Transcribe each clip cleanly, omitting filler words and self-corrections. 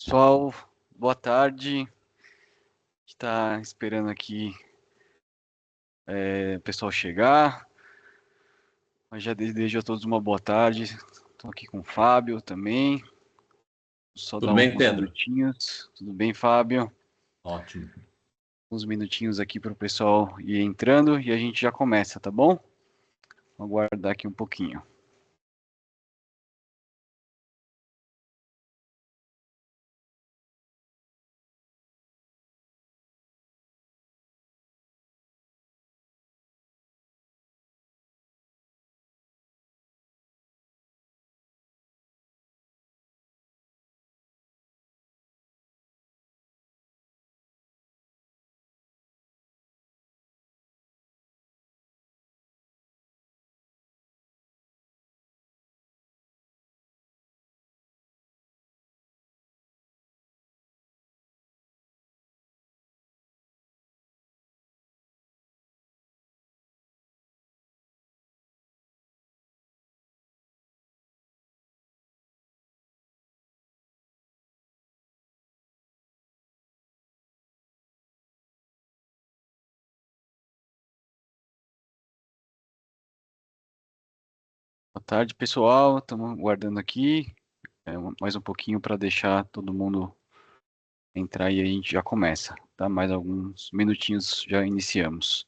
Pessoal, boa tarde. Está esperando aqui o pessoal chegar. Mas já desejo a todos uma boa tarde. Estou aqui com o Fábio também. Só Tudo dar bem, uns Pedro? minutinhos. Tudo bem, Fábio? Ótimo. Uns minutinhos aqui para o pessoal ir entrando e a gente já começa, tá bom? Vou aguardar aqui um pouquinho. Boa tarde, pessoal. Estamos aguardando aqui mais um pouquinho para deixar todo mundo entrar e a gente já começa, tá? Mais alguns minutinhos já iniciamos.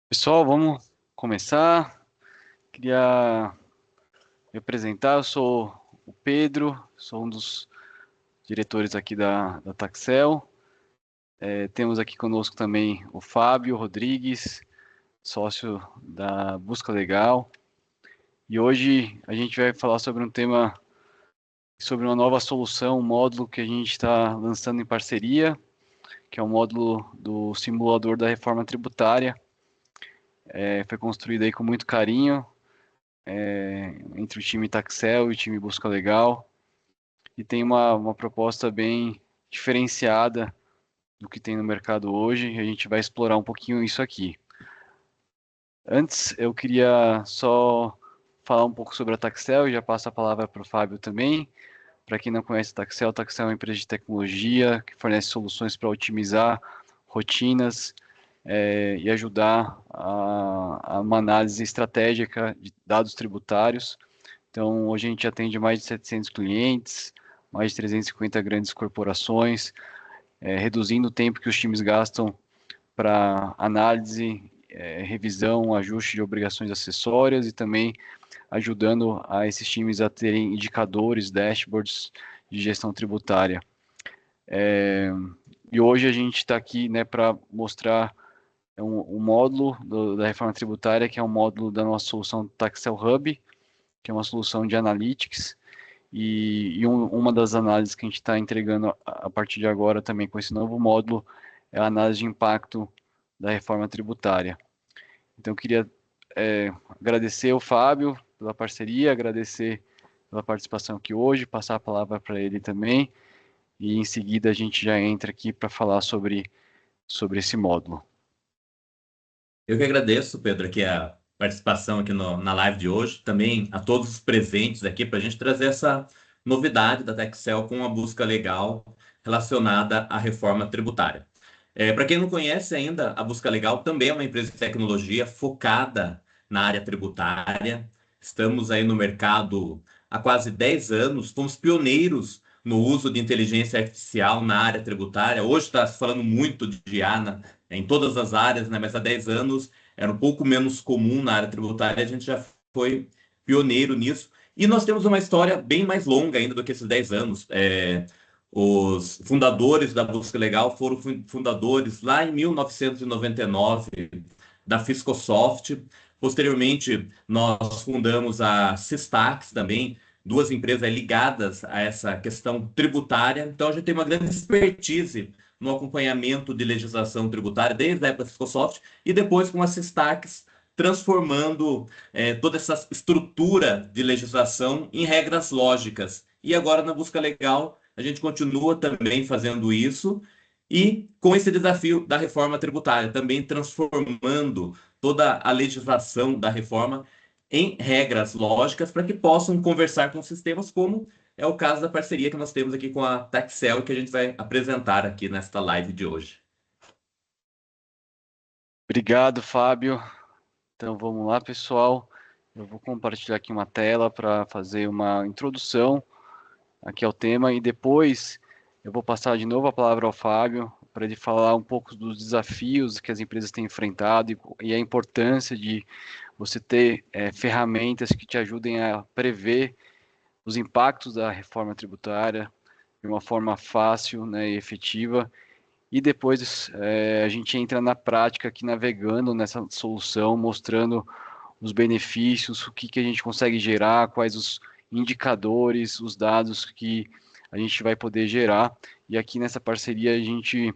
Pessoal, vamos começar. Queria me apresentar, eu sou o Pedro, sou um dos diretores aqui da Taxel. Temos aqui conosco também o Fábio Rodrigues, sócio da Busca Legal. E hoje a gente vai falar sobre um tema, sobre uma nova solução, um módulo que a gente está lançando em parceria, que é o módulo do simulador da reforma tributária. Foi construído aí com muito carinho, entre o time Taxel e o time Busca Legal. E tem uma proposta bem diferenciada do que tem no mercado hoje, e a gente vai explorar um pouquinho isso aqui. Antes, eu queria só falar um pouco sobre a Taxel e já passo a palavra para o Fábio também. Para quem não conhece a Taxel é uma empresa de tecnologia que fornece soluções para otimizar rotinas e ajudar a uma análise estratégica de dados tributários. Então, hoje a gente atende mais de 700 clientes, mais de 350 grandes corporações, reduzindo o tempo que os times gastam para análise, revisão, ajuste de obrigações acessórias e também ajudando a esses times a terem indicadores, dashboards de gestão tributária. E hoje a gente está aqui, né, para mostrar um módulo da reforma tributária, que é um módulo da nossa solução Taxel Hub, que é uma solução de analytics, e uma das análises que a gente está entregando a partir de agora também com esse novo módulo é a análise de impacto da reforma tributária. Então, eu queria agradecer ao Fábio pela parceria, agradecer pela participação aqui hoje, passar a palavra para ele também, e em seguida a gente já entra aqui para falar sobre esse módulo. Eu que agradeço, Pedro, aqui a participação aqui na live de hoje, também a todos os presentes aqui para a gente trazer essa novidade da Texel com uma busca legal relacionada à reforma tributária. Para quem não conhece ainda, a Busca Legal também é uma empresa de tecnologia focada na área tributária. Estamos aí no mercado há quase 10 anos, fomos pioneiros no uso de inteligência artificial na área tributária. Hoje está se falando muito de IA em todas as áreas, né? Mas há 10 anos era um pouco menos comum na área tributária, a gente já foi pioneiro nisso. E nós temos uma história bem mais longa ainda do que esses 10 anos. Os fundadores da Busca Legal foram fundadores lá em 1999 da Fiscosoft. Posteriormente, nós fundamos a Systax também, duas empresas ligadas a essa questão tributária. Então, a gente tem uma grande expertise no acompanhamento de legislação tributária desde a época da Fiscosoft e depois com a Systax transformando toda essa estrutura de legislação em regras lógicas. E agora, na Busca Legal, a gente continua também fazendo isso e com esse desafio da reforma tributária, também transformando toda a legislação da reforma em regras lógicas para que possam conversar com sistemas, como é o caso da parceria que nós temos aqui com a Taxel, que a gente vai apresentar aqui nesta live de hoje. Obrigado, Fábio. Então, vamos lá, pessoal. Eu vou compartilhar aqui uma tela para fazer uma introdução aqui ao tema e depois eu vou passar de novo a palavra ao Fábio para ele falar um pouco dos desafios que as empresas têm enfrentado e a importância de você ter ferramentas que te ajudem a prever os impactos da reforma tributária de uma forma fácil, né, e efetiva. E depois a gente entra na prática aqui navegando nessa solução, mostrando os benefícios, o que a gente consegue gerar, quais os indicadores, os dados que a gente vai poder gerar. E aqui nessa parceria a gente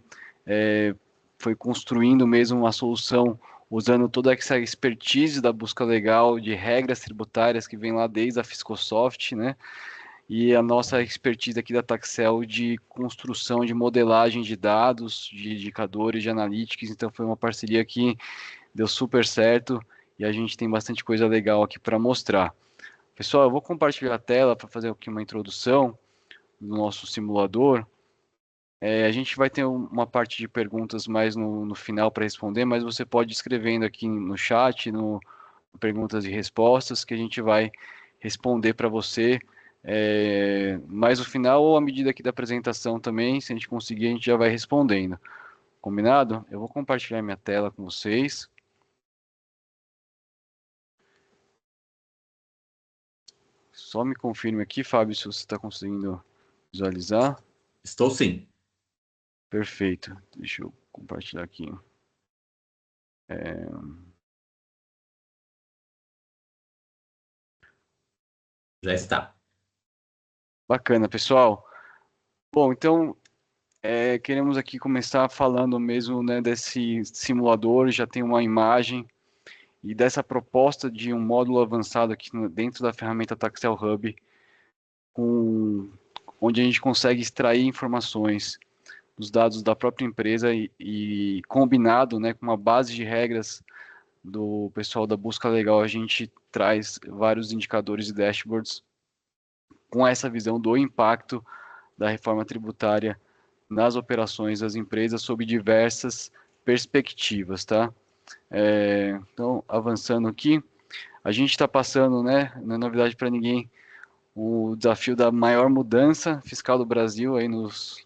foi construindo mesmo uma solução usando toda essa expertise da busca legal de regras tributárias que vem lá desde a Fiscosoft, né? E a nossa expertise aqui da Taxel de construção de modelagem de dados, de indicadores, de analytics. Então foi uma parceria que deu super certo e a gente tem bastante coisa legal aqui para mostrar. Pessoal, eu vou compartilhar a tela para fazer aqui uma introdução do nosso simulador. A gente vai ter uma parte de perguntas mais no final para responder, mas você pode ir escrevendo aqui no chat, no perguntas e respostas, que a gente vai responder para você mais no final ou à medida aqui da apresentação também. Se a gente conseguir, a gente já vai respondendo. Combinado? Eu vou compartilhar minha tela com vocês. Só me confirme aqui, Fábio, se você está conseguindo visualizar. Estou sim. Perfeito. Deixa eu compartilhar aqui. Já está. Bacana, pessoal. Bom, então queremos aqui começar falando mesmo, né, desse simulador. Já tem uma imagem e dessa proposta de um módulo avançado aqui dentro da ferramenta Taxel Hub, onde a gente consegue extrair informações dos dados da própria empresa e combinado, né, com uma base de regras do pessoal da busca legal, a gente traz vários indicadores e dashboards com essa visão do impacto da reforma tributária nas operações das empresas sob diversas perspectivas, tá? Então, avançando aqui, A gente está passando, né, não é novidade para ninguém, o desafio da maior mudança fiscal do Brasil aí nos,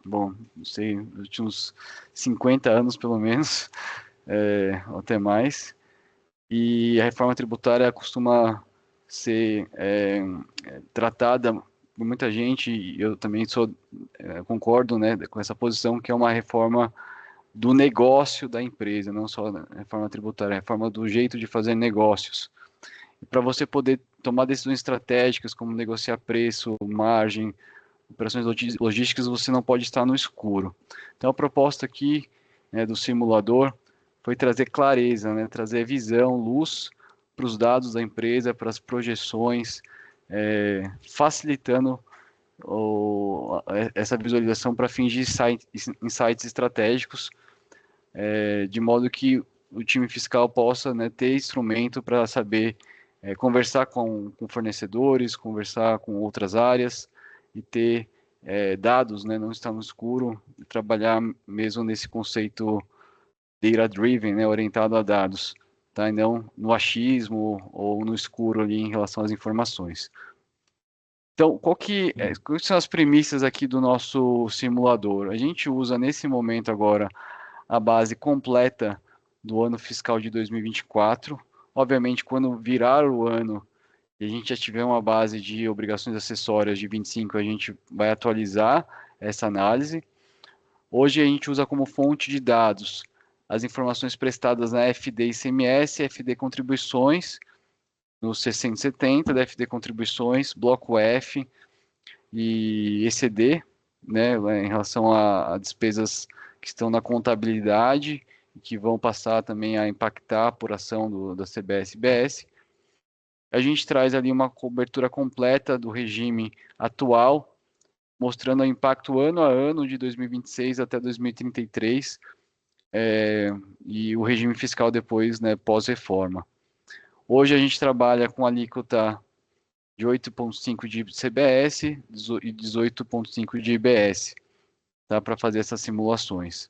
bom, não sei, nos últimos 50 anos pelo menos, ou até mais. E a reforma tributária costuma ser tratada por muita gente, e eu também concordo, né, com essa posição, que é uma reforma do negócio da empresa, não só a reforma tributária, a reforma do jeito de fazer negócios. E para você poder tomar decisões estratégicas, como negociar preço, margem, operações logísticas, você não pode estar no escuro. Então, a proposta aqui, né, do simulador foi trazer clareza, né, trazer visão, luz para os dados da empresa, para as projeções, facilitando essa visualização para fins de insights estratégicos, de modo que o time fiscal possa, né, ter instrumento para saber conversar com fornecedores, conversar com outras áreas e ter dados, né, não estar no escuro, trabalhar mesmo nesse conceito data-driven, né, orientado a dados, tá? E não no achismo ou no escuro ali em relação às informações. Então, quais são as premissas aqui do nosso simulador? A gente usa nesse momento agora a base completa do ano fiscal de 2024. Obviamente, quando virar o ano e a gente já tiver uma base de obrigações acessórias de 25, a gente vai atualizar essa análise. Hoje a gente usa como fonte de dados as informações prestadas na FD ICMS, FD Contribuições, no 670 da FD Contribuições, Bloco F e ECD, né, em relação a despesas que estão na contabilidade e que vão passar também a impactar a apuração da CBS-BS. A gente traz ali uma cobertura completa do regime atual, mostrando o impacto ano a ano de 2026 até 2033, e o regime fiscal depois, né, pós-reforma. Hoje a gente trabalha com alíquota de 8,5 de CBS e 18,5 de IBS, tá, para fazer essas simulações.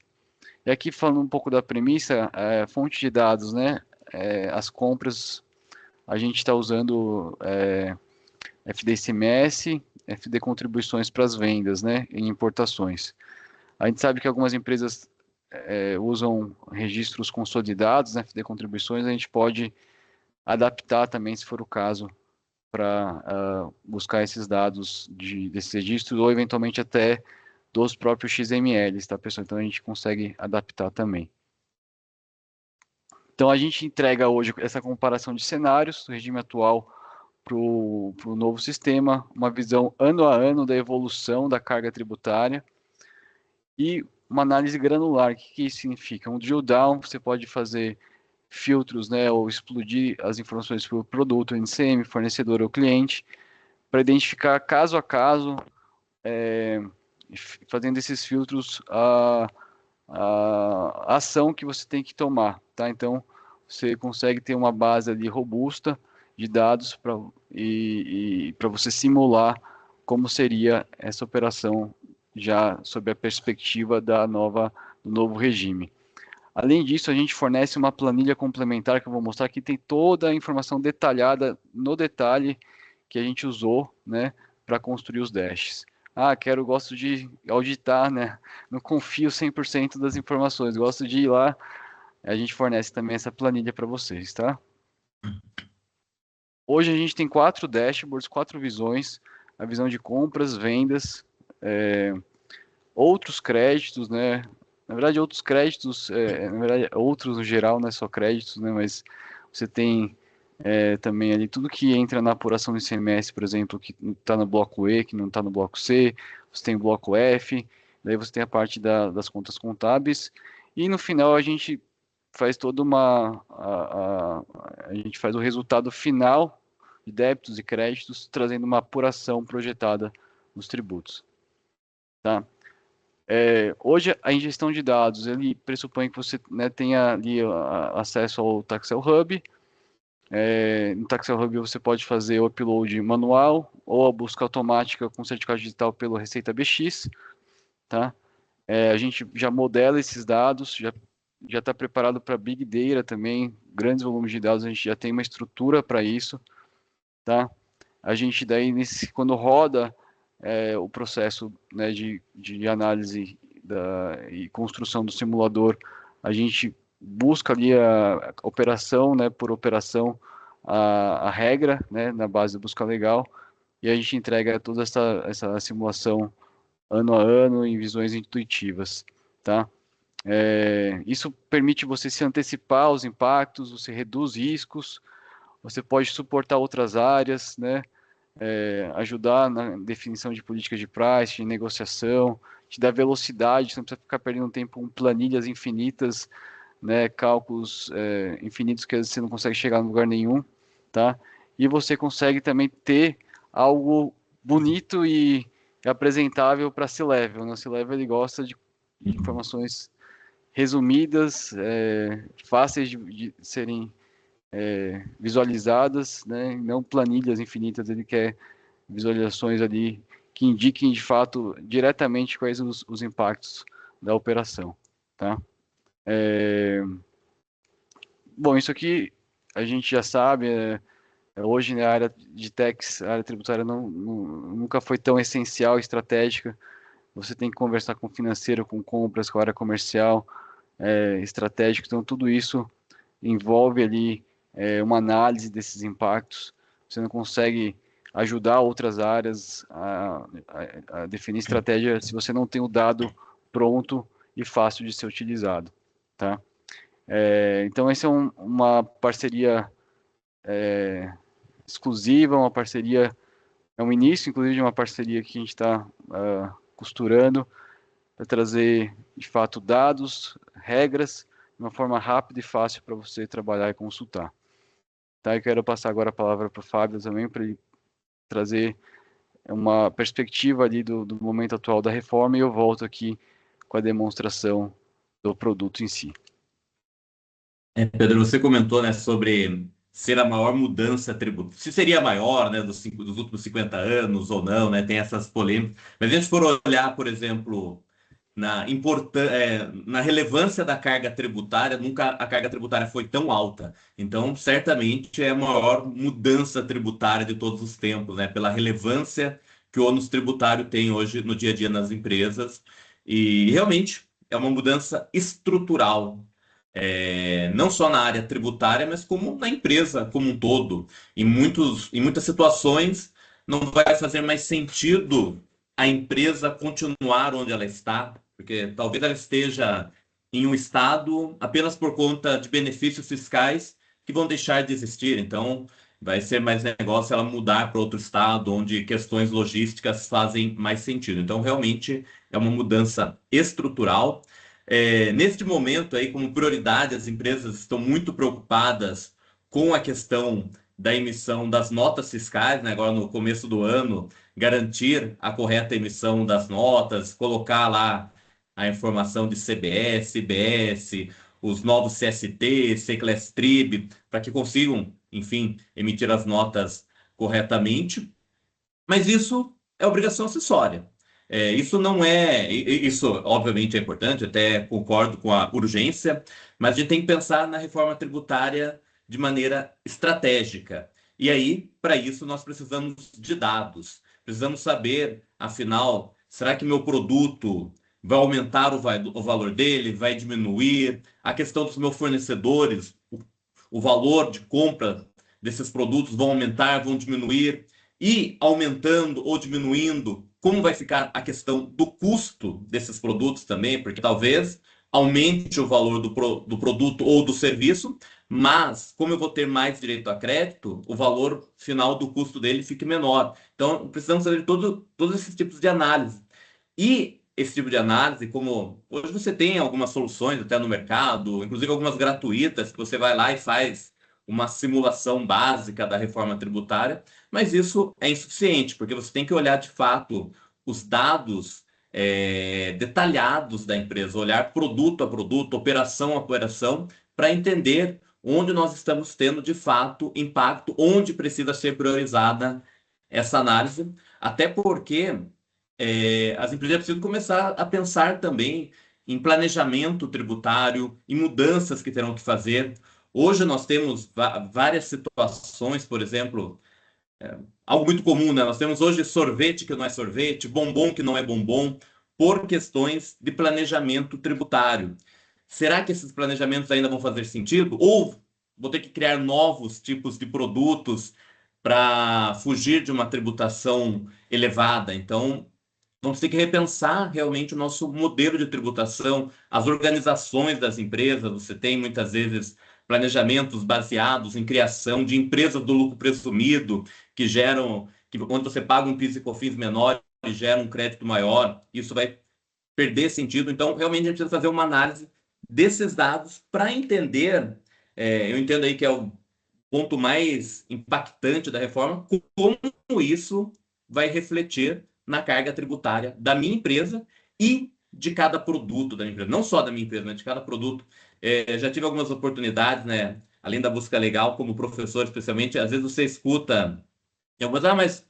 E aqui falando um pouco da premissa, fonte de dados, né, as compras, a gente está usando FD ICMS, FD contribuições para as vendas, né, em importações. A gente sabe que algumas empresas usam registros consolidados, né, FD contribuições, a gente pode adaptar também, se for o caso, para buscar esses dados desses registros ou eventualmente até dos próprios XMLs, tá, pessoal? Então a gente consegue adaptar também. Então a gente entrega hoje essa comparação de cenários do regime atual para o novo sistema, uma visão ano a ano da evolução da carga tributária e uma análise granular. O que isso significa? Um drill down, você pode fazer filtros, né, ou explodir as informações por produto, NCM, fornecedor ou cliente, para identificar caso a caso, fazendo esses filtros a ação que você tem que tomar, tá? Então, você consegue ter uma base ali robusta de dados para você simular como seria essa operação já sob a perspectiva do novo regime. Além disso, a gente fornece uma planilha complementar que eu vou mostrar aqui, tem toda a informação detalhada no detalhe que a gente usou, né, para construir os dashes. Gosto de auditar, né? Não confio 100% das informações, gosto de ir lá, a gente fornece também essa planilha para vocês, tá? Hoje a gente tem 4 dashboards, 4 visões, a visão de compras, vendas, outros créditos, né? Na verdade, outros créditos, na verdade, outros no geral, não é só créditos, né? Mas você tem também ali tudo que entra na apuração do ICMS, por exemplo, que está no bloco E, que não está no bloco C, você tem o bloco F, daí você tem a parte das contas contábeis, e no final a gente faz toda a gente faz o resultado final de débitos e créditos, trazendo uma apuração projetada nos tributos, tá? Hoje, a ingestão de dados, ele pressupõe que você, né, tenha ali acesso ao Taxel Hub. No Taxel Hub você pode fazer o upload manual ou a busca automática com certificado digital pelo Receita BX, tá? A gente já modela esses dados, já já está preparado para Big Data também, grandes volumes de dados, a gente já tem uma estrutura para isso, tá? A gente daí, quando roda o processo, né, de análise e construção do simulador, a gente busca ali a operação, né, por operação, a regra, né, na base da busca legal, e a gente entrega toda essa simulação ano a ano em visões intuitivas, tá? Isso permite você se antecipar aos impactos, você reduz riscos, você pode suportar outras áreas, né? Ajudar na definição de políticas de price, de negociação, te dá velocidade, você não precisa ficar perdendo tempo com planilhas infinitas, né? Cálculos infinitos que às vezes você não consegue chegar em lugar nenhum, tá? E você consegue também ter algo bonito e apresentável para C-Level, né? C-Level ele gosta de informações resumidas, fáceis de serem visualizadas, né? Não planilhas infinitas, ele quer visualizações ali que indiquem de fato diretamente quais os impactos da operação, tá? Bom, isso aqui a gente já sabe, hoje na área de techs, a área tributária nunca foi tão essencial e estratégica. Você tem que conversar com o financeiro, com compras, com a área comercial, estratégico, então tudo isso envolve ali uma análise desses impactos. Você não consegue ajudar outras áreas a definir estratégia se você não tem o dado pronto e fácil de ser utilizado, tá? Então, essa é uma parceria exclusiva, uma parceria, é um início, inclusive, de uma parceria que a gente está costurando para trazer, de fato, dados, regras, de uma forma rápida e fácil para você trabalhar e consultar. Tá? Eu quero passar agora a palavra para o Fábio também, para ele trazer uma perspectiva ali do momento atual da reforma, e eu volto aqui com a demonstração do produto em si. Pedro, você comentou, né, sobre ser a maior mudança tributária. Se seria a maior, né, dos últimos 50 anos ou não, né, tem essas polêmicas. Mas se a gente for olhar, por exemplo, na relevância da carga tributária, nunca a carga tributária foi tão alta. Então, certamente é a maior mudança tributária de todos os tempos, né, pela relevância que o ônus tributário tem hoje no dia a dia nas empresas. E realmente é uma mudança estrutural, não só na área tributária, mas como na empresa como um todo. Em muitas situações, não vai fazer mais sentido a empresa continuar onde ela está, porque talvez ela esteja em um estado apenas por conta de benefícios fiscais que vão deixar de existir. Então, vai ser mais negócio ela mudar para outro estado, onde questões logísticas fazem mais sentido. Então, realmente, é uma mudança estrutural. Neste momento aí, como prioridade, as empresas estão muito preocupadas com a questão da emissão das notas fiscais, né? Agora no começo do ano, garantir a correta emissão das notas, colocar lá a informação de CBS, IBS, os novos CST, C-Class Trib, para que consigam, enfim, emitir as notas corretamente. Mas isso é obrigação acessória. Isso não é. Isso, obviamente, é importante, até concordo com a urgência, mas a gente tem que pensar na reforma tributária de maneira estratégica. E aí, para isso, nós precisamos de dados. Precisamos saber, afinal, será que meu produto vai aumentar o valor dele, vai diminuir? A questão dos meus fornecedores, o valor de compra desses produtos vão aumentar, vão diminuir? E aumentando ou diminuindo, como vai ficar a questão do custo desses produtos também, porque talvez aumente o valor do produto ou do serviço, mas como eu vou ter mais direito a crédito, o valor final do custo dele fique menor. Então, precisamos fazer todos esses tipos de análise. E esse tipo de análise, como hoje você tem algumas soluções até no mercado, inclusive algumas gratuitas, que você vai lá e faz uma simulação básica da reforma tributária, mas isso é insuficiente, porque você tem que olhar de fato os dados detalhados da empresa, olhar produto a produto, operação a operação, para entender onde nós estamos tendo de fato impacto, onde precisa ser priorizada essa análise, até porque as empresas precisam começar a pensar também em planejamento tributário, em mudanças que terão que fazer. Hoje nós temos várias situações, por exemplo, algo muito comum, né? Nós temos hoje sorvete que não é sorvete, bombom que não é bombom, por questões de planejamento tributário. Será que esses planejamentos ainda vão fazer sentido? Ou vou ter que criar novos tipos de produtos para fugir de uma tributação elevada? Então, vamos ter que repensar realmente o nosso modelo de tributação, as organizações das empresas. Você tem muitas vezes planejamentos baseados em criação de empresas do lucro presumido, que geram, onde você paga um PIS e COFINS menor e gera um crédito maior. Isso vai perder sentido. Então, realmente, a gente precisa fazer uma análise desses dados para entender. Eu entendo aí que é o ponto mais impactante da reforma, como isso vai refletir na carga tributária da minha empresa e de cada produto da minha empresa. Não só da minha empresa, mas de cada produto. Já tive algumas oportunidades, né? Além da busca legal, como professor, especialmente, às vezes você escuta algumas, mas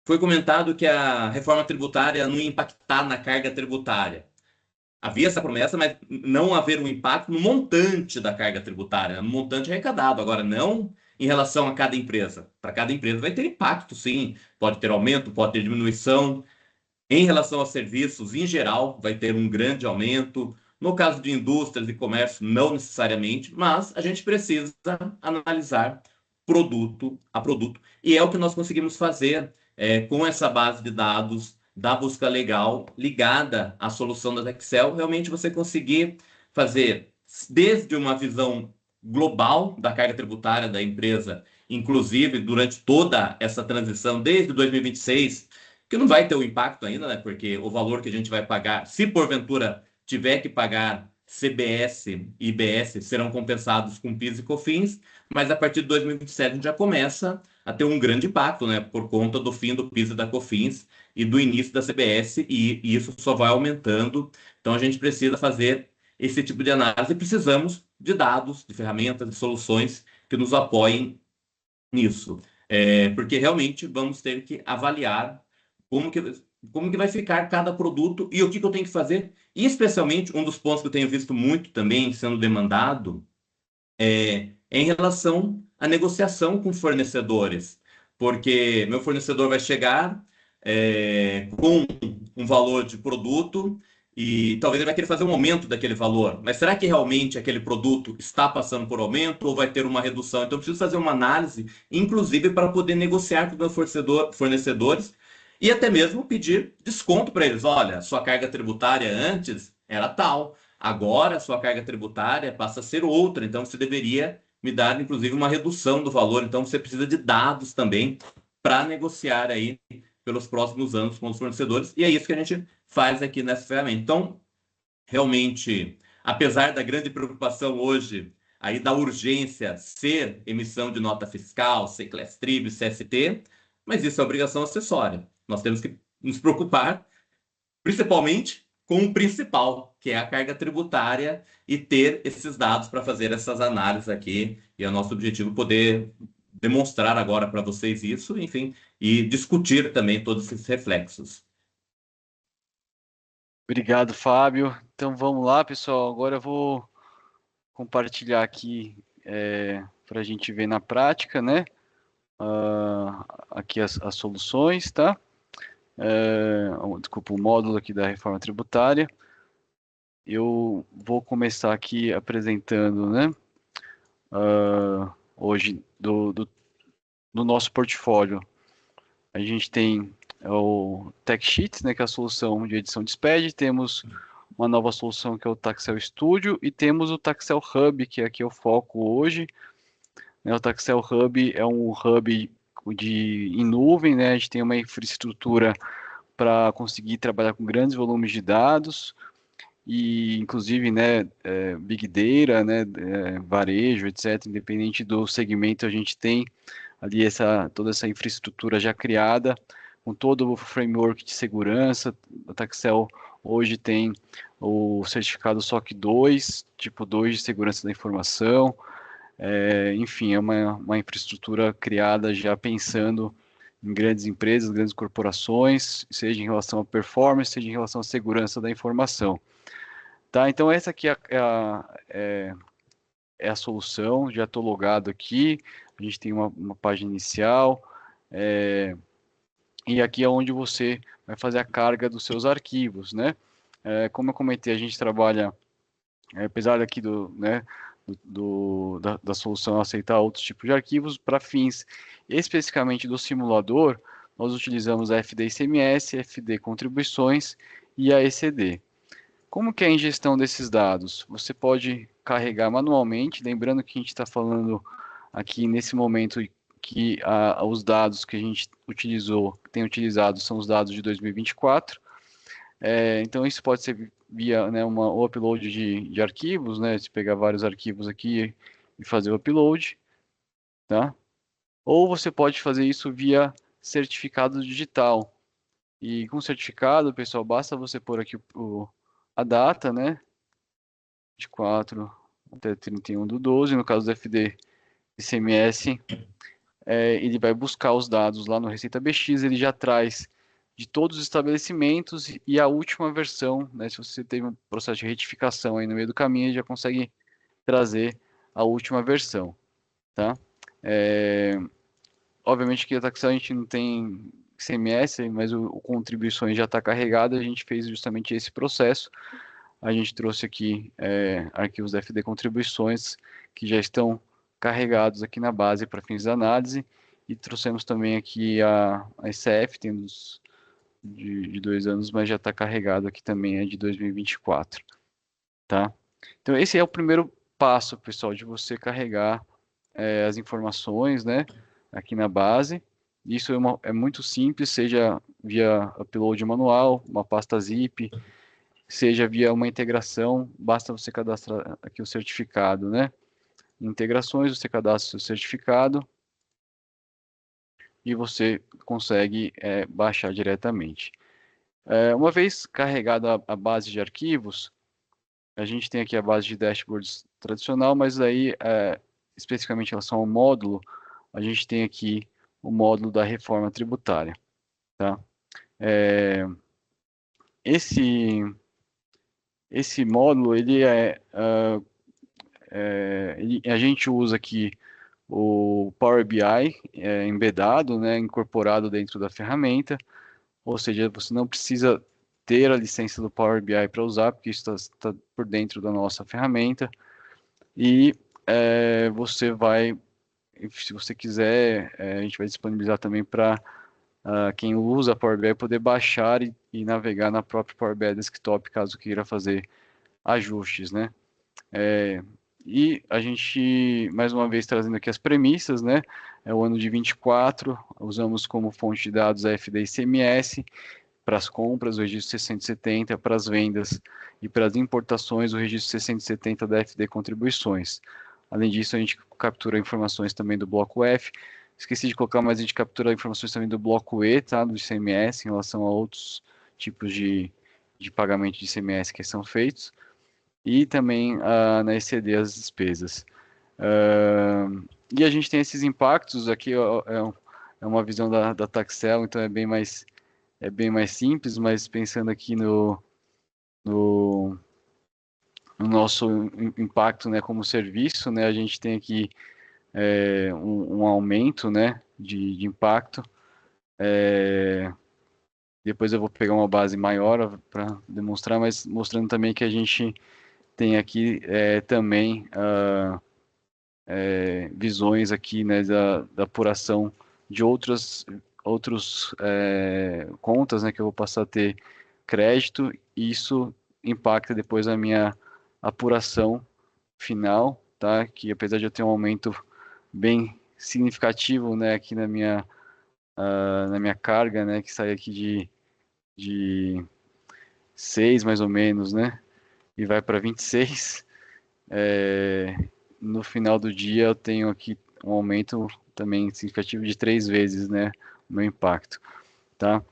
foi comentado que a reforma tributária não ia impactar na carga tributária. Havia essa promessa, mas não haver um impacto no montante da carga tributária, no montante arrecadado. Agora, não em relação a cada empresa. Para cada empresa vai ter impacto, sim. Pode ter aumento, pode ter diminuição. Em relação aos serviços, em geral, vai ter um grande aumento. No caso de indústrias e comércio, não necessariamente, mas a gente precisa analisar produto a produto. E é o que nós conseguimos fazer com essa base de dados da busca legal ligada à solução da Excel. Realmente você conseguir fazer desde uma visão global da carga tributária da empresa, inclusive durante toda essa transição, desde 2026, que não vai ter o impacto ainda, né? Porque o valor que a gente vai pagar, se porventura tiver que pagar CBS e IBS, serão compensados com PIS e COFINS, mas a partir de 2027 a gente já começa a ter um grande impacto, né? Por conta do fim do PIS e da COFINS e do início da CBS, e isso só vai aumentando. Então a gente precisa fazer esse tipo de análise e precisamos de dados, de ferramentas, de soluções que nos apoiem nisso. Porque realmente vamos ter que avaliar como que, como que vai ficar cada produto e o que eu tenho que fazer. E especialmente, um dos pontos que eu tenho visto muito também sendo demandado é em relação à negociação com fornecedores. Porque meu fornecedor vai chegar com um valor de produto e talvez ele vai querer fazer um aumento daquele valor. Mas será que realmente aquele produto está passando por aumento ou vai ter uma redução? Então, eu preciso fazer uma análise, inclusive para poder negociar com os fornecedores e até mesmo pedir desconto para eles. Olha, sua carga tributária antes era tal, agora a sua carga tributária passa a ser outra, então você deveria me dar, inclusive, uma redução do valor. Então, você precisa de dados também para negociar aí pelos próximos anos com os fornecedores, e é isso que a gente faz aqui nessa ferramenta. Então, realmente, apesar da grande preocupação hoje aí da urgência ser emissão de nota fiscal, ser Class Trib, CST, mas isso é obrigação acessória. Nós temos que nos preocupar principalmente com o principal, que é a carga tributária, e ter esses dados para fazer essas análises aqui. E é o nosso objetivo poder demonstrar agora para vocês isso, enfim, e discutir também todos esses reflexos. Obrigado, Fábio. Então vamos lá, pessoal. Agora eu vou compartilhar aqui para a gente ver na prática, né? Aqui as soluções, tá? Desculpa, o módulo aqui da reforma tributária. Eu vou começar aqui apresentando, né? Hoje do nosso portfólio. A gente tem o TechSheets, né, que é a solução de edição de SPED, temos uma nova solução que é o Taxel Studio e temos o Taxel Hub, que aqui é o foco hoje. O Taxel Hub é um hub em nuvem, né? A gente tem uma infraestrutura para conseguir trabalhar com grandes volumes de dados e, inclusive, né, Big Data, né, varejo, etc. Independente do segmento, a gente tem ali toda essa infraestrutura já criada, com todo o framework de segurança. A Taxel hoje tem o certificado SOC 2, tipo 2 de segurança da informação. Enfim, é uma infraestrutura criada já pensando em grandes empresas, grandes corporações, seja em relação à performance, seja em relação à segurança da informação. Tá? Então essa aqui é a solução, já estou logado aqui, a gente tem uma página inicial, e aqui é onde você vai fazer a carga dos seus arquivos, né? Como eu comentei, a gente trabalha, apesar aqui né, da solução aceitar outros tipos de arquivos, para fins especificamente do simulador, nós utilizamos a FD ICMS, FD contribuições e a ECD. Como que é a ingestão desses dados? Você pode carregar manualmente, lembrando que a gente está falando aqui nesse momento que os dados que a gente tem utilizado são os dados de 2024. Então isso pode ser via, né, o upload de arquivos, né? Se pegar vários arquivos aqui e fazer o upload, tá? Ou você pode fazer isso via certificado digital. E com certificado, pessoal, basta você pôr aqui a data, né? 24 até 31/12, no caso do FD ICMS, ele vai buscar os dados lá no Receita BX, ele já traz de todos os estabelecimentos e a última versão, né? Se você teve um processo de retificação aí no meio do caminho, ele já consegue trazer a última versão, tá? Obviamente que a Taxel a gente não tem ICMS, mas o contribuições já está carregado, a gente fez justamente esse processo. A gente trouxe aqui arquivos da FD contribuições que já estão carregados aqui na base para fins de análise e trouxemos também aqui a ICF, tem de 2 anos, mas já está carregado aqui também, é de 2024, tá? Então esse é o primeiro passo, pessoal, de você carregar as informações, né, aqui na base. Isso é muito simples, seja via upload manual, uma pasta zip, seja via uma integração, basta você cadastrar aqui o certificado, né? Em integrações, você cadastra o seu certificado e você consegue baixar diretamente. Uma vez carregada a base de arquivos, a gente tem aqui a base de dashboards tradicional, mas aí, especificamente em relação ao módulo, a gente tem aqui o módulo da reforma tributária, tá? Esse módulo, a gente usa aqui o Power BI embedado, né, incorporado dentro da ferramenta, ou seja, você não precisa ter a licença do Power BI para usar, porque isso está por dentro da nossa ferramenta, e você vai, se você quiser, a gente vai disponibilizar também para quem usa Power BI poder baixar e navegar na própria Power BI Desktop, caso queira fazer ajustes, né? E a gente, mais uma vez, trazendo aqui as premissas, né? É o ano de 24, usamos como fonte de dados a FD ICMS, para as compras, o registro 670, para as vendas e para as importações, o registro 670 da FD Contribuições. Além disso, a gente captura informações também do bloco F. Esqueci de colocar, mas a gente captura informações também do bloco E, tá? Do ICMS, em relação a outros tipos de pagamento de ICMS que são feitos. E também na ECD as despesas. E a gente tem esses impactos aqui, é uma visão da Taxel, então é bem mais simples, mas pensando aqui no nosso impacto, né, como serviço, né, a gente tem aqui um aumento, né, de impacto. Depois eu vou pegar uma base maior para demonstrar, mas mostrando também que a gente tem aqui também visões aqui, né, da apuração de outros contas, né, que eu vou passar a ter crédito, e isso impacta depois a minha apuração final, tá? Que apesar de eu ter um aumento bem significativo, né, aqui na minha carga, né, que sai aqui de 6 mais ou menos, né, e vai para 26, no final do dia eu tenho aqui um aumento também significativo de 3 vezes, né, o meu impacto, tá?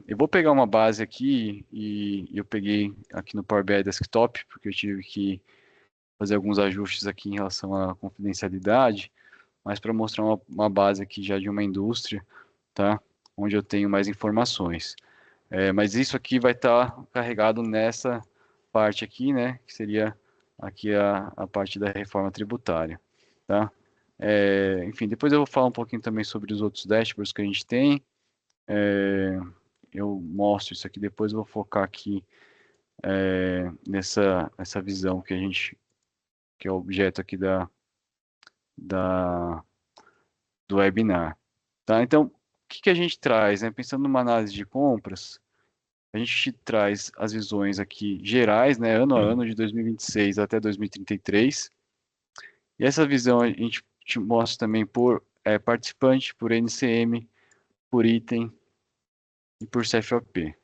Eu vou pegar uma base aqui e eu peguei aqui no Power BI Desktop, porque eu tive que fazer alguns ajustes aqui em relação à confidencialidade, mas para mostrar uma base aqui já de uma indústria, tá? Onde eu tenho mais informações. Mas isso aqui vai estar carregado parte aqui, né, que seria aqui a parte da reforma tributária, tá? Enfim, depois eu vou falar um pouquinho também sobre os outros dashboards que a gente tem. Eu mostro isso aqui depois, eu vou focar aqui nessa visão que que é o objeto aqui da, do webinar, tá? Então, o que a gente traz, né? Pensando numa análise de compras, a gente traz as visões aqui gerais, né, ano a ano, de 2026 até 2033. E essa visão a gente te mostra também por participante, por NCM, por item e por CFOP.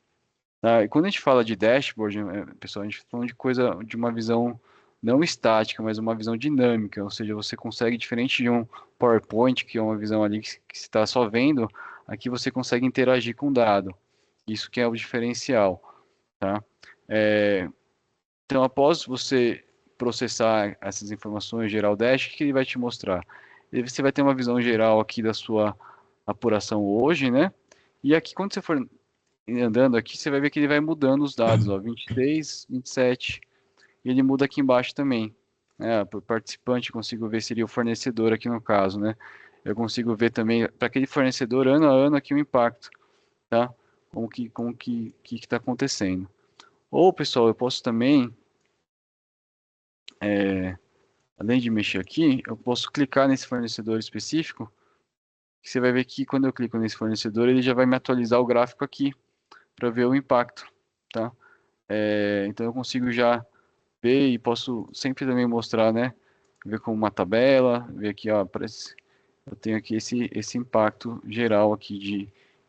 Tá? E quando a gente fala de dashboard, pessoal, a gente está falando de uma visão não estática, mas uma visão dinâmica, ou seja, você consegue, diferente de um PowerPoint, que é uma visão ali que você está só vendo, aqui você consegue interagir com o dado. Isso que é o diferencial, tá? Então, após você processar essas informações, gerar o dash, o que ele vai te mostrar? Você vai ter uma visão geral aqui da sua apuração hoje, né? E aqui, quando você for andando aqui, você vai ver que ele vai mudando os dados, ó, 26, 27, e ele muda aqui embaixo também. Por participante, eu consigo ver seria o fornecedor aqui no caso, né? Eu consigo ver também, para aquele fornecedor, ano a ano, aqui o impacto, tá? Como que está acontecendo. Ou, pessoal, eu posso também, além de mexer aqui, eu posso clicar nesse fornecedor específico, que você vai ver que quando eu clico nesse fornecedor, ele já vai me atualizar o gráfico aqui, para ver o impacto, tá? Então eu consigo já ver e posso sempre também mostrar, né? Ver com uma tabela, ver aqui, ó, eu tenho aqui esse impacto geral aqui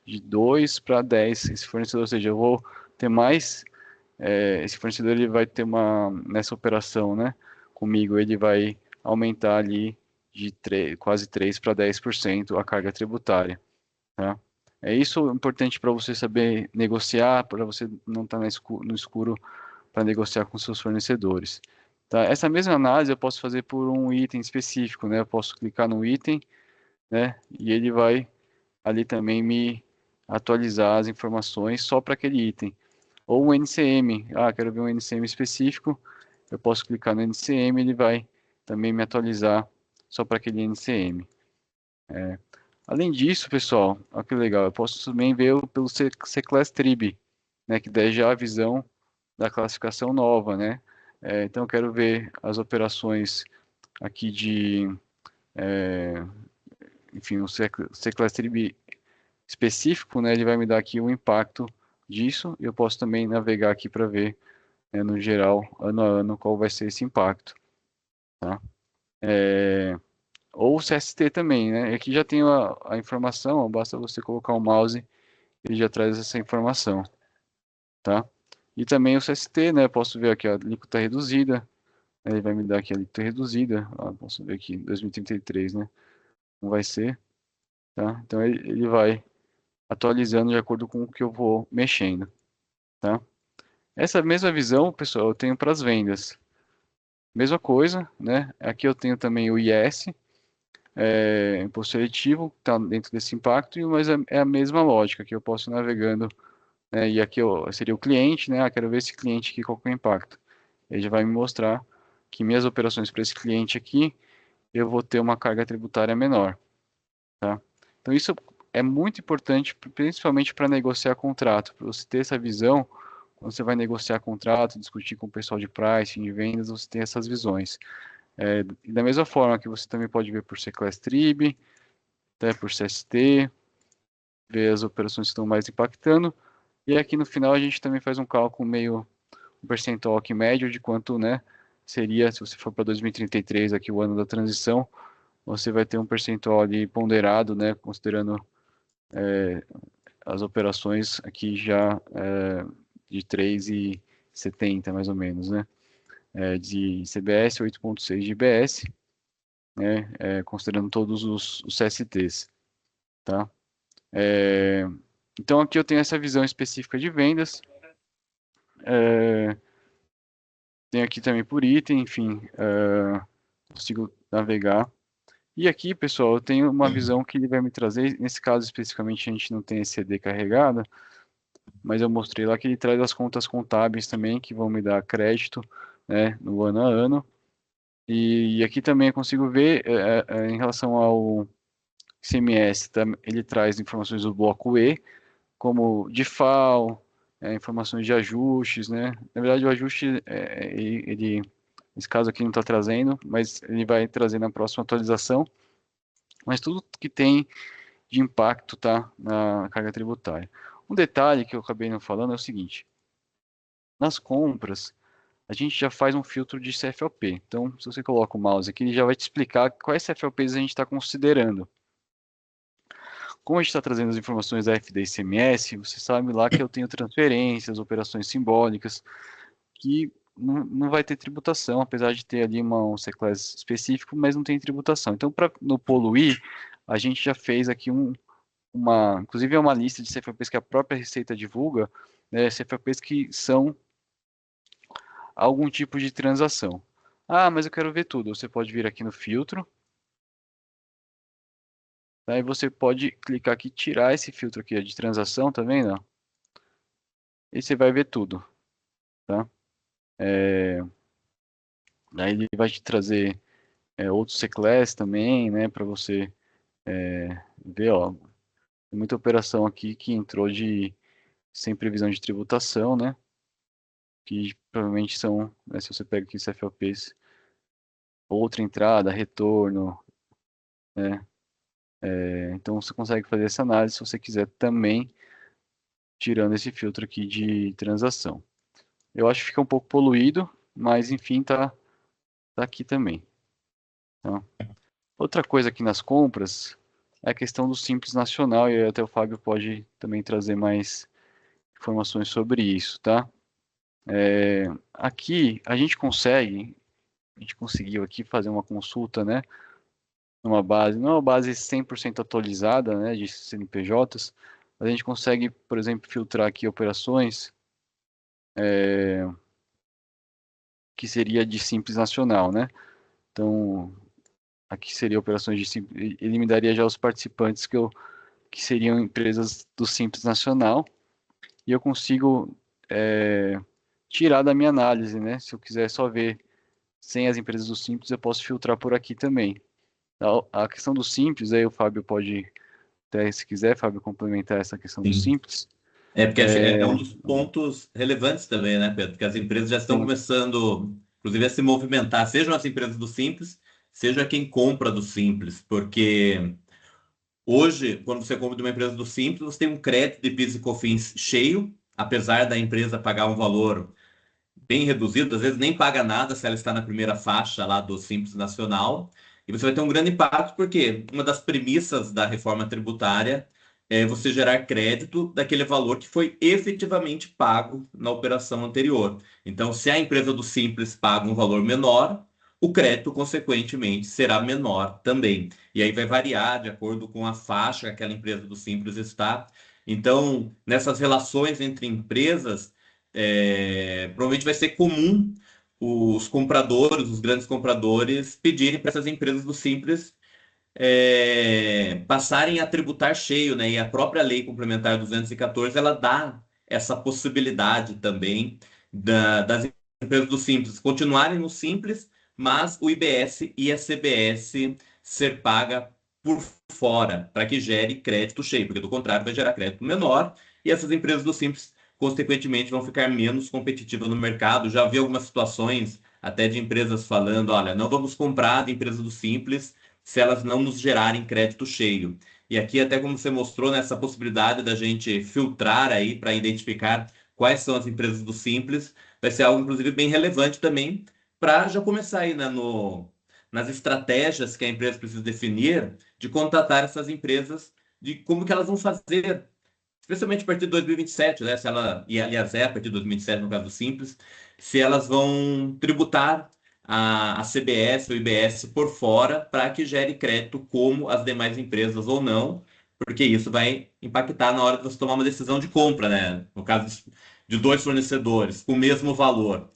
de 2 para 10, esse fornecedor, ou seja, eu vou ter mais, esse fornecedor ele vai ter nessa operação, né? Comigo ele vai aumentar ali de quase 3 para 10% a carga tributária, tá? É isso importante para você saber negociar, para você não estar no escuro para negociar com seus fornecedores. Tá? Essa mesma análise eu posso fazer por um item específico, né? Eu posso clicar no item, né? E ele vai ali também me atualizar as informações só para aquele item. Ou um NCM, quero ver um NCM específico, eu posso clicar no NCM, ele vai também me atualizar só para aquele NCM. Além disso, pessoal, olha que legal, eu posso também ver pelo C-Class Trib, né, que dá já a visão da classificação nova, né? Então, eu quero ver as operações aqui enfim, o C-Class Trib específico, né, ele vai me dar aqui o impacto disso, e eu posso também navegar aqui para ver, né, no geral, ano a ano, qual vai ser esse impacto, tá? Ou o CST também, né? Aqui já tem a informação, ó, basta você colocar o mouse, ele já traz essa informação, tá? E também o CST, né? Posso ver aqui a alíquota reduzida, ele vai me dar aqui a alíquota reduzida, posso ver aqui, 2033, né? Não vai ser, tá? Então ele vai atualizando de acordo com o que eu vou mexendo, tá? Essa mesma visão, pessoal, eu tenho para as vendas. Mesma coisa, né? Aqui eu tenho também o IS, imposto seletivo, que está dentro desse impacto, mas é a mesma lógica, que eu posso ir navegando, né? E aqui seria o cliente, né? Quero ver esse cliente aqui, qual que é o impacto. Ele já vai me mostrar que minhas operações para esse cliente aqui, eu vou ter uma carga tributária menor, tá? Então isso é muito importante, principalmente para negociar contrato, para você ter essa visão, quando você vai negociar contrato, discutir com o pessoal de pricing, de vendas, você tem essas visões. E da mesma forma que você também pode ver por C-Class Trib, até por CST, ver as operações que estão mais impactando, e aqui no final a gente também faz um cálculo meio, um percentual aqui médio de quanto, né, seria, se você for para 2033, aqui o ano da transição, você vai ter um percentual ali ponderado, né, considerando as operações aqui já de 3,70 mais ou menos, né, de CBS, 8,6 de IBS, né, considerando todos os CSTs, tá? Então aqui eu tenho essa visão específica de vendas, tenho aqui também por item, enfim, consigo navegar. E aqui, pessoal, eu tenho uma visão que ele vai me trazer, nesse caso especificamente a gente não tem esse CD carregado, mas eu mostrei lá que ele traz as contas contábeis também, que vão me dar crédito, né, no ano a ano. E aqui também eu consigo ver, em relação ao ICMS, ele traz informações do bloco E, como DIFAL, informações de ajustes, né? Na verdade, o ajuste, nesse caso aqui não está trazendo, mas ele vai trazer na próxima atualização. Mas tudo que tem de impacto, tá, na carga tributária. Um detalhe que eu acabei não falando é o seguinte: nas compras, a gente já faz um filtro de CFOP. Então, se você coloca o mouse aqui, ele já vai te explicar quais CFOPs a gente está considerando. Como a gente está trazendo as informações da FD e CMS, você sabe lá que eu tenho transferências, operações simbólicas, que não vai ter tributação, apesar de ter ali um C-Class específico, mas não tem tributação. Então, no poluir, a gente já fez aqui inclusive é uma lista de CFPs que a própria Receita divulga, né, CFPs que são algum tipo de transação. Ah, mas eu quero ver tudo. Você pode vir aqui no filtro, tá? E você pode clicar aqui e tirar esse filtro aqui de transação, tá vendo? E você vai ver tudo, tá? Daí ele vai te trazer outros C-Class também, né, para você ver, ó. Tem muita operação aqui que entrou sem previsão de tributação, né? Que provavelmente são, né, se você pega aqui os CFOPs, outra entrada, retorno, né? Então você consegue fazer essa análise se você quiser também, tirando esse filtro aqui de transação. Eu acho que fica um pouco poluído, mas enfim, tá aqui também. Tá? Outra coisa aqui nas compras é a questão do Simples Nacional, e aí até o Fábio pode também trazer mais informações sobre isso, tá? Aqui a gente conseguiu aqui fazer uma consulta, né? Não é uma base 100% atualizada, né, de CNPJs, mas a gente consegue, por exemplo, filtrar aqui operações que seria de Simples Nacional, né? Então, aqui seria operações de Simples, ele me daria já os participantes que seriam empresas do Simples Nacional, e eu consigo tirar da minha análise, né? Se eu quiser só ver sem as empresas do Simples, eu posso filtrar por aqui também. A questão do Simples, aí o Fábio pode, até se quiser, Fábio, complementar essa questão do Sim. Simples. Porque acho que é um dos pontos relevantes também, né, Pedro? Porque as empresas já estão Sim, começando, inclusive, a se movimentar, sejam as empresas do Simples, seja quem compra do Simples, porque hoje, quando você compra de uma empresa do Simples, você tem um crédito de PIS e COFINS cheio, apesar da empresa pagar um valor bem reduzido, às vezes nem paga nada se ela está na primeira faixa lá do Simples Nacional. E você vai ter um grande impacto, porque uma das premissas da reforma tributária é você gerar crédito daquele valor que foi efetivamente pago na operação anterior. Então, se a empresa do Simples paga um valor menor, o crédito, consequentemente, será menor também. E aí vai variar de acordo com a faixa que aquela empresa do Simples está. Então, nessas relações entre empresas, provavelmente vai ser comum os compradores, os grandes compradores, pedirem para essas empresas do Simples passarem a tributar cheio, né? E a própria Lei Complementar 214, ela dá essa possibilidade também das empresas do Simples continuarem no Simples, mas o IBS e a CBS ser paga por fora, para que gere crédito cheio, porque do contrário vai gerar crédito menor e essas empresas do Simples, consequentemente, vão ficar menos competitivas no mercado. Já vi algumas situações até de empresas falando, olha, não vamos comprar de empresas do Simples se elas não nos gerarem crédito cheio. E aqui, até como você mostrou, nessa possibilidade da gente filtrar aí para identificar quais são as empresas do Simples, vai ser algo, inclusive, bem relevante também para já começar aí, né, nas estratégias que a empresa precisa definir de contratar essas empresas, de como que elas vão fazer, especialmente a partir de 2027, né? Se ela, e aliás é a partir de 2027 no caso do Simples, se elas vão tributar a CBS ou IBS por fora para que gere crédito como as demais empresas ou não, porque isso vai impactar na hora de você tomar uma decisão de compra, né? No caso de dois fornecedores com o mesmo valor.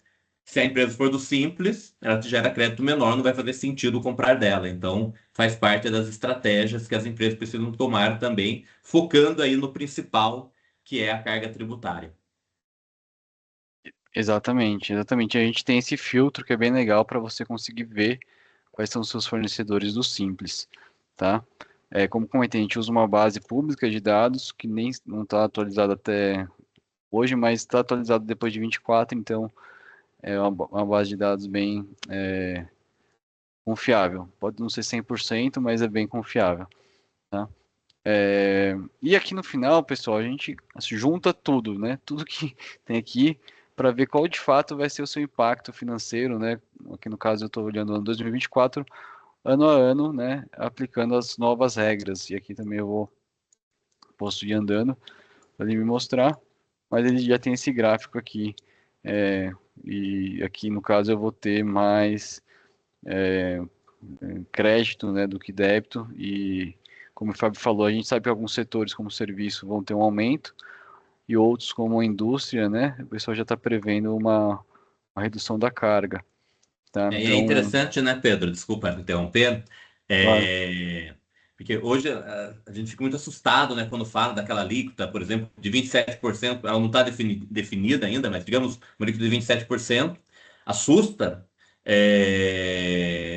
Se a empresa for do Simples, ela te gera crédito menor, não vai fazer sentido comprar dela. Então, faz parte das estratégias que as empresas precisam tomar também, focando aí no principal, que é a carga tributária. Exatamente, exatamente. A gente tem esse filtro que é bem legal para você conseguir ver quais são os seus fornecedores do Simples, tá? Como comentei, a gente usa uma base pública de dados que nem não está atualizada até hoje, mas está atualizada depois de 24, então é uma base de dados bem confiável. Pode não ser 100%, mas é bem confiável, tá? E aqui no final, pessoal, a gente junta tudo, né? Tudo que tem aqui para ver qual de fato vai ser o seu impacto financeiro, né? Aqui no caso eu estou olhando o ano 2024, ano a ano, né? Aplicando as novas regras. E aqui também posso ir andando para ele me mostrar, mas ele já tem esse gráfico aqui. É, e aqui no caso eu vou ter mais crédito, né, do que débito. E como o Fábio falou, a gente sabe que alguns setores como serviço vão ter um aumento e outros como a indústria, né, o pessoal já está prevendo uma redução da carga, tá? E é Então, interessante, né, Pedro? Desculpa interromper. claro, Porque hoje a gente fica muito assustado, né, quando fala daquela alíquota, por exemplo, de 27%. Ela não está definida ainda, mas digamos, uma alíquota de 27%, assusta.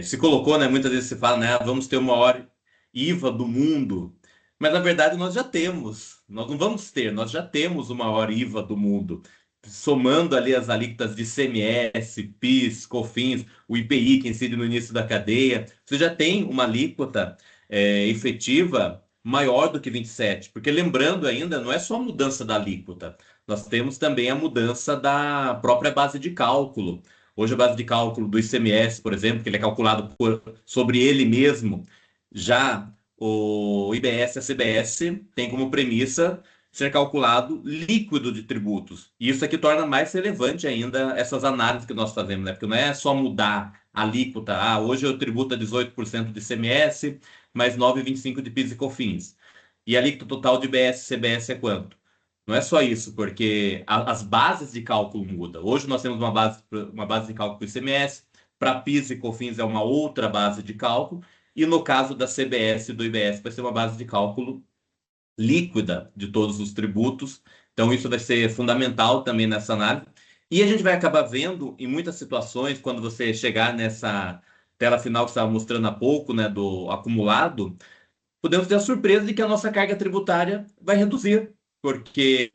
Se colocou, né, muitas vezes se fala, né, vamos ter o maior IVA do mundo. Mas na verdade nós já temos. Nós não vamos ter, nós já temos o maior IVA do mundo. Somando ali as alíquotas de CMS, PIS, COFINS, o IPI que incide no início da cadeia, você já tem uma alíquota efetiva maior do que 27, porque lembrando ainda, não é só a mudança da alíquota, nós temos também a mudança da própria base de cálculo. Hoje a base de cálculo do ICMS, por exemplo, que ele é calculado sobre ele mesmo, já o IBS e a CBS tem como premissa ser calculado líquido de tributos. E isso aqui torna mais relevante ainda essas análises que nós fazemos, né? Porque não é só mudar a alíquota. Ah, hoje eu tributo a 18% de ICMS, mais 9,25% de PIS e COFINS. E a alíquota total de IBS e CBS é quanto? Não é só isso, porque as bases de cálculo mudam. Hoje nós temos uma base de cálculo para ICMS, para PIS e COFINS é uma outra base de cálculo, e no caso da CBS e do IBS vai ser uma base de cálculo líquida de todos os tributos. Então, isso vai ser fundamental também nessa análise. E a gente vai acabar vendo em muitas situações, quando você chegar nessa tela final que estava mostrando há pouco, né, do acumulado, podemos ter a surpresa de que a nossa carga tributária vai reduzir, porque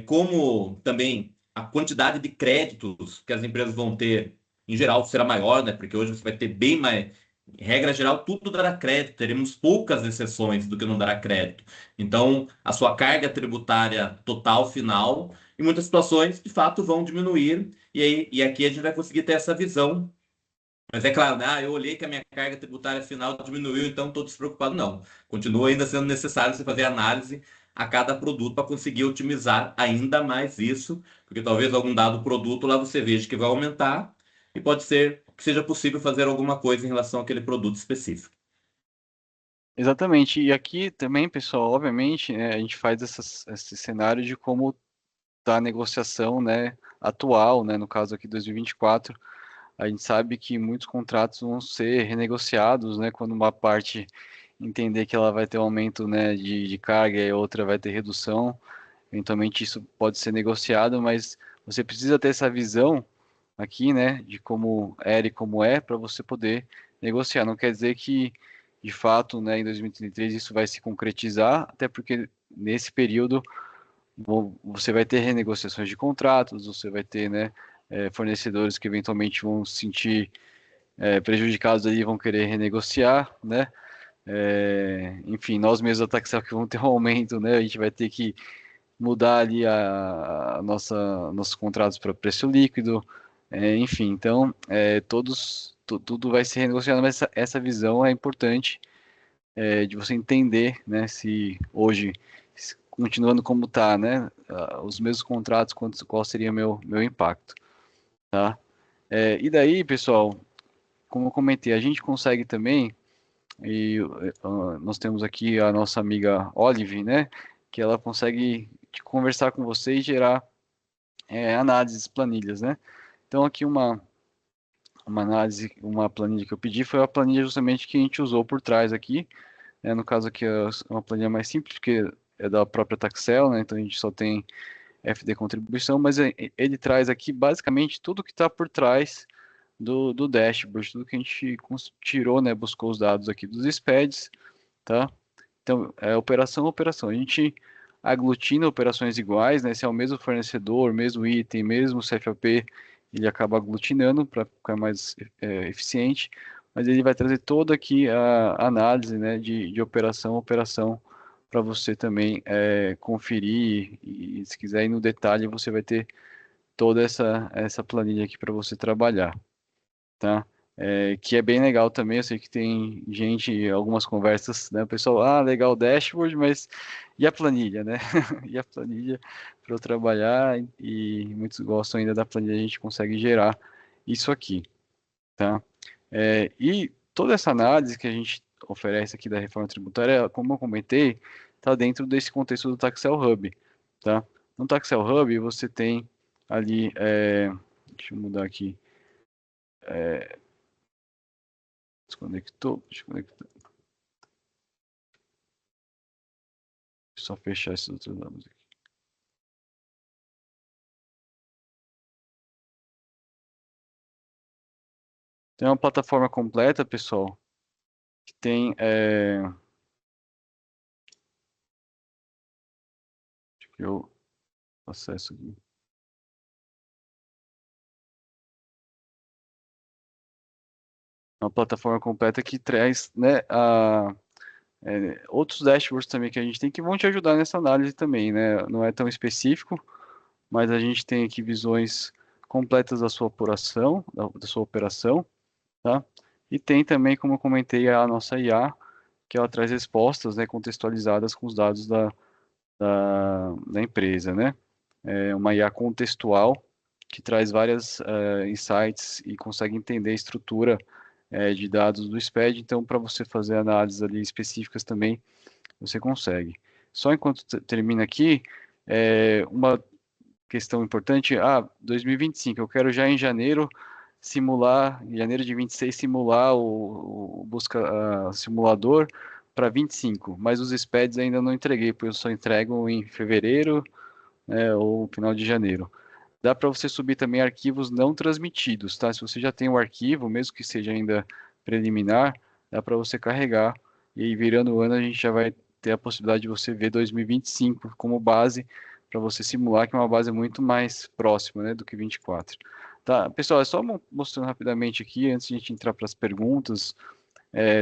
como também a quantidade de créditos que as empresas vão ter, em geral, será maior, né? Porque hoje você vai ter bem mais. Em regra geral, tudo dará crédito, teremos poucas exceções do que não dará crédito. Então, a sua carga tributária total final, em muitas situações, de fato, vão diminuir, e aqui a gente vai conseguir ter essa visão, mas é claro, né? Eu olhei que a minha carga tributária final diminuiu, então estou despreocupado. Não. Continua ainda sendo necessário você fazer análise a cada produto para conseguir otimizar ainda mais isso, porque talvez algum dado produto lá você veja que vai aumentar e pode ser que seja possível fazer alguma coisa em relação àquele produto específico. exatamente. E aqui também, pessoal, obviamente, a gente faz esse cenário de como está a negociação, né, atual, né, no caso aqui 2024. A gente sabe que muitos contratos vão ser renegociados, né, quando uma parte entender que ela vai ter um aumento, né, de carga e a outra vai ter redução. Eventualmente isso pode ser negociado, mas você precisa ter essa visão aqui, né, de como era e como é, para você poder negociar. Não quer dizer que, de fato, né, em 2033 isso vai se concretizar, até porque nesse período você vai ter renegociações de contratos, você vai ter, né, fornecedores que eventualmente vão se sentir prejudicados ali, vão querer renegociar, né? Enfim, nós mesmos da Taxel que vão ter um aumento, né? A gente vai ter que mudar ali nossos contratos para preço líquido, enfim, então tudo vai ser renegociado, mas essa visão é importante de você entender, né, se hoje, continuando como está, né, os mesmos contratos, qual seria meu impacto, tá? E daí, pessoal, como eu comentei, a gente consegue também, e nós temos aqui a nossa amiga Olive, né, que ela consegue conversar com você e gerar análises, planilhas, né? Então aqui uma análise, uma planilha que eu pedi foi a planilha justamente que a gente usou por trás aqui, no caso aqui é uma planilha mais simples, porque é da própria Taxel, né? Então a gente só tem FD contribuição, mas ele traz aqui basicamente tudo que está por trás do dashboard, tudo que a gente tirou, né? Buscou os dados aqui dos SPEDs, tá? Então, operação a operação. A gente aglutina operações iguais, né? Se é o mesmo fornecedor, mesmo item, mesmo CFAP, ele acaba aglutinando para ficar mais eficiente, mas ele vai trazer toda aqui a análise, né, de operação a operação para você também conferir e se quiser ir no detalhe, você vai ter toda essa planilha aqui para você trabalhar, tá? Que é bem legal também, eu sei que tem gente, algumas conversas, né, o pessoal, legal o dashboard, mas e a planilha, né? E a planilha para eu trabalhar, e muitos gostam ainda da planilha, a gente consegue gerar isso aqui, tá? E toda essa análise que a gente oferece aqui da reforma tributária, como eu comentei, está dentro desse contexto do Taxel Hub, tá? No Taxel Hub você tem ali, deixa eu mudar aqui, desconectou, deixa eu conectar, só fechar esses outros dados aqui. Tem uma plataforma completa, pessoal, que tem, deixa eu acesso aqui. Uma plataforma completa que traz, né, outros dashboards também que a gente tem que vão te ajudar nessa análise também, né? Não é tão específico, mas a gente tem aqui visões completas da sua operação, da sua operação, tá? E tem também, como eu comentei, a nossa IA, que ela traz respostas, né, contextualizadas com os dados da empresa, né? É uma IA contextual que traz várias insights e consegue entender a estrutura de dados do SPED. Então, para você fazer análises ali específicas também, você consegue. Só enquanto termina aqui, uma questão importante, 2025, eu quero já em janeiro simular, em janeiro de 26 simular o busca simulador para 25, mas os SPEDs ainda não entreguei, porque eu só entrego em fevereiro, né, ou final de janeiro. Dá para você subir também arquivos não transmitidos, tá? Se você já tem o arquivo, mesmo que seja ainda preliminar, dá para você carregar e aí, virando o ano a gente já vai ter a possibilidade de você ver 2025 como base para você simular, que é uma base muito mais próxima, né, do que 24. Tá, pessoal, é só mostrando rapidamente aqui, antes de a gente entrar para as perguntas,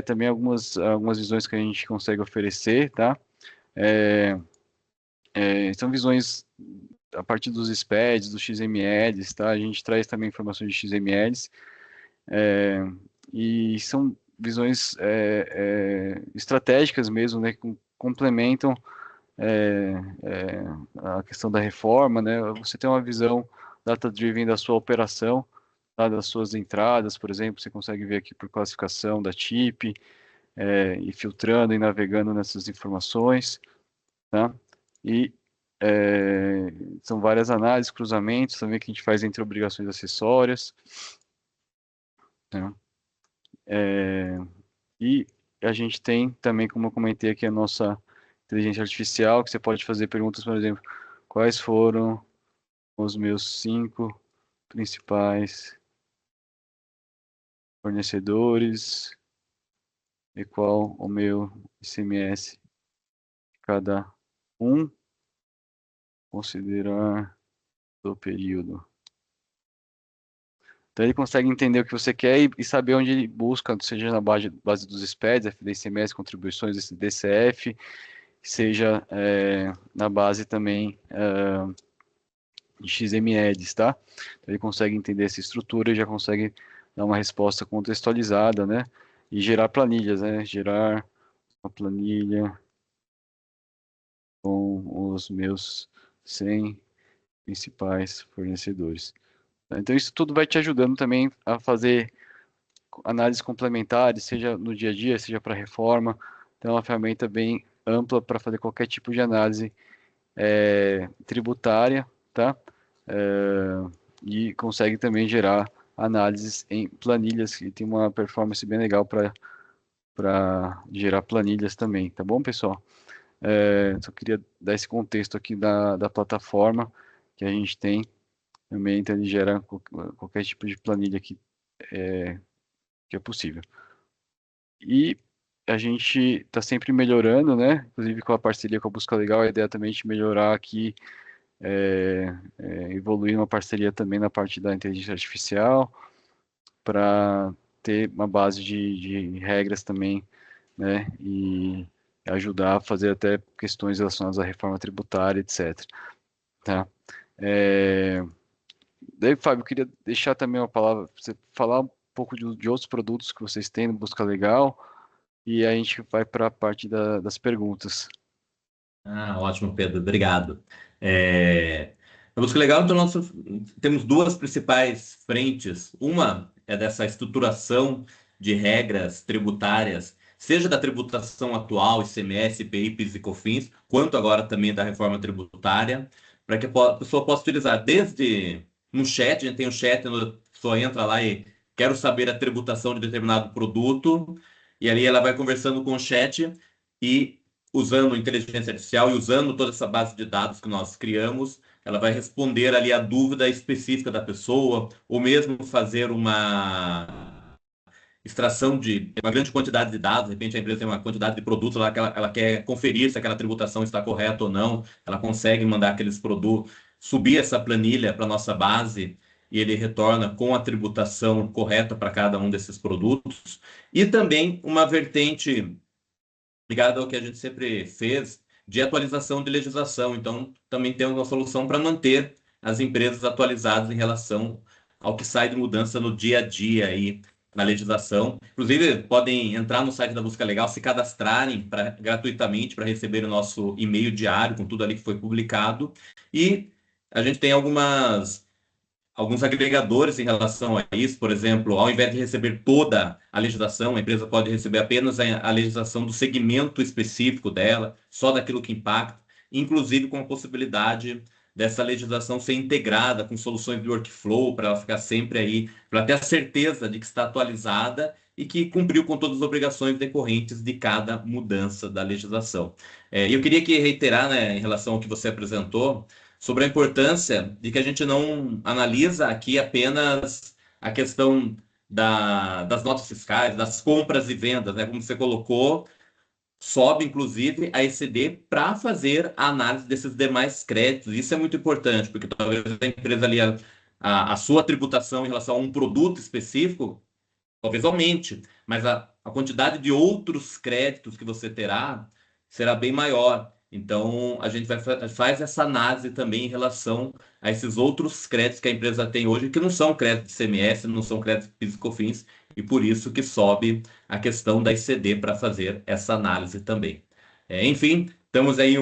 também algumas visões que a gente consegue oferecer, tá? São visões a partir dos SPEDs, dos XMLs, tá? A gente traz também informações de XMLs, e são visões estratégicas mesmo, né, que complementam é, é, a questão da reforma, né? Você tem uma visão data-driven da sua operação, tá? Das suas entradas, por exemplo, você consegue ver aqui por classificação da TIP, e filtrando e navegando nessas informações, tá? E são várias análises, cruzamentos também que a gente faz entre obrigações acessórias, né? E a gente tem também, como eu comentei aqui, a nossa inteligência artificial, que você pode fazer perguntas, por exemplo, quais foram os meus 5 principais fornecedores e qual o meu ICMS cada um, considerar do período. Então ele consegue entender o que você quer e saber onde ele busca, seja na base dos SPEDs, FDICMS, contribuições, esse DCF, seja na base também de XMLs, tá? Então, ele consegue entender essa estrutura e já consegue dar uma resposta contextualizada, né? E gerar planilhas, né? Gerar uma planilha com os meus 100 principais fornecedores. Então, isso tudo vai te ajudando também a fazer análises complementares, seja no dia a dia, seja para reforma. Então, é uma ferramenta bem ampla para fazer qualquer tipo de análise tributária, tá? E consegue também gerar análises em planilhas, e tem uma performance bem legal para gerar planilhas também, tá bom, pessoal? Só queria dar esse contexto aqui da plataforma que a gente tem. Também, então ele gera qualquer tipo de planilha que é possível. E a gente está sempre melhorando, né? Inclusive com a parceria com a Busca Legal, a ideia também é de melhorar aqui, evoluir uma parceria também na parte da inteligência artificial, para ter uma base de regras também, né? E ajudar a fazer até questões relacionadas à reforma tributária, etc. Tá? É, Daí, Fábio, eu queria deixar também uma palavra para você falar um pouco de outros produtos que vocês têm no Busca Legal e a gente vai para a parte das perguntas. Ah, ótimo, Pedro, obrigado. No Busca Legal, então, nós temos duas principais frentes. Uma é dessa estruturação de regras tributárias, seja da tributação atual, ICMS, IPI, PIS e COFINS, quanto agora também da reforma tributária, para que a pessoa possa utilizar desde no chat, a gente tem um chat, a pessoa entra lá e quero saber a tributação de determinado produto, e ali ela vai conversando com o chat e usando inteligência artificial e usando toda essa base de dados que nós criamos, ela vai responder ali a dúvida específica da pessoa, ou mesmo fazer uma extração de uma grande quantidade de dados. De repente, a empresa tem uma quantidade de produtos lá que ela quer conferir se aquela tributação está correta ou não. Ela consegue mandar aqueles produtos, subir essa planilha para a nossa base e ele retorna com a tributação correta para cada um desses produtos. E também uma vertente ligado ao que a gente sempre fez de atualização de legislação. Então, também temos uma solução para manter as empresas atualizadas em relação ao que sai de mudança no dia a dia aí na legislação. Inclusive, podem entrar no site da Busca Legal, se cadastrarem gratuitamente para receber o nosso e-mail diário com tudo ali que foi publicado. E a gente tem alguns agregadores em relação a isso. Por exemplo, ao invés de receber toda a legislação, a empresa pode receber apenas a legislação do segmento específico dela, só daquilo que impacta, inclusive com a possibilidade dessa legislação ser integrada com soluções de workflow, para ela ficar sempre aí, para ter a certeza de que está atualizada e que cumpriu com todas as obrigações decorrentes de cada mudança da legislação. E eu queria que reiterar, né, em relação ao que você apresentou, sobre a importância de que a gente não analisa aqui apenas a questão das notas fiscais, das compras e vendas, né? Como você colocou, sobe inclusive a ECD para fazer a análise desses demais créditos. Isso é muito importante, porque talvez a empresa ali, a sua tributação em relação a um produto específico, talvez aumente, mas a quantidade de outros créditos que você terá será bem maior. Então, a gente faz essa análise também em relação a esses outros créditos que a empresa tem hoje, que não são créditos de CMS, não são créditos de PIS e COFINS, e por isso que sobe a questão da ICD para fazer essa análise também. Enfim, estamos aí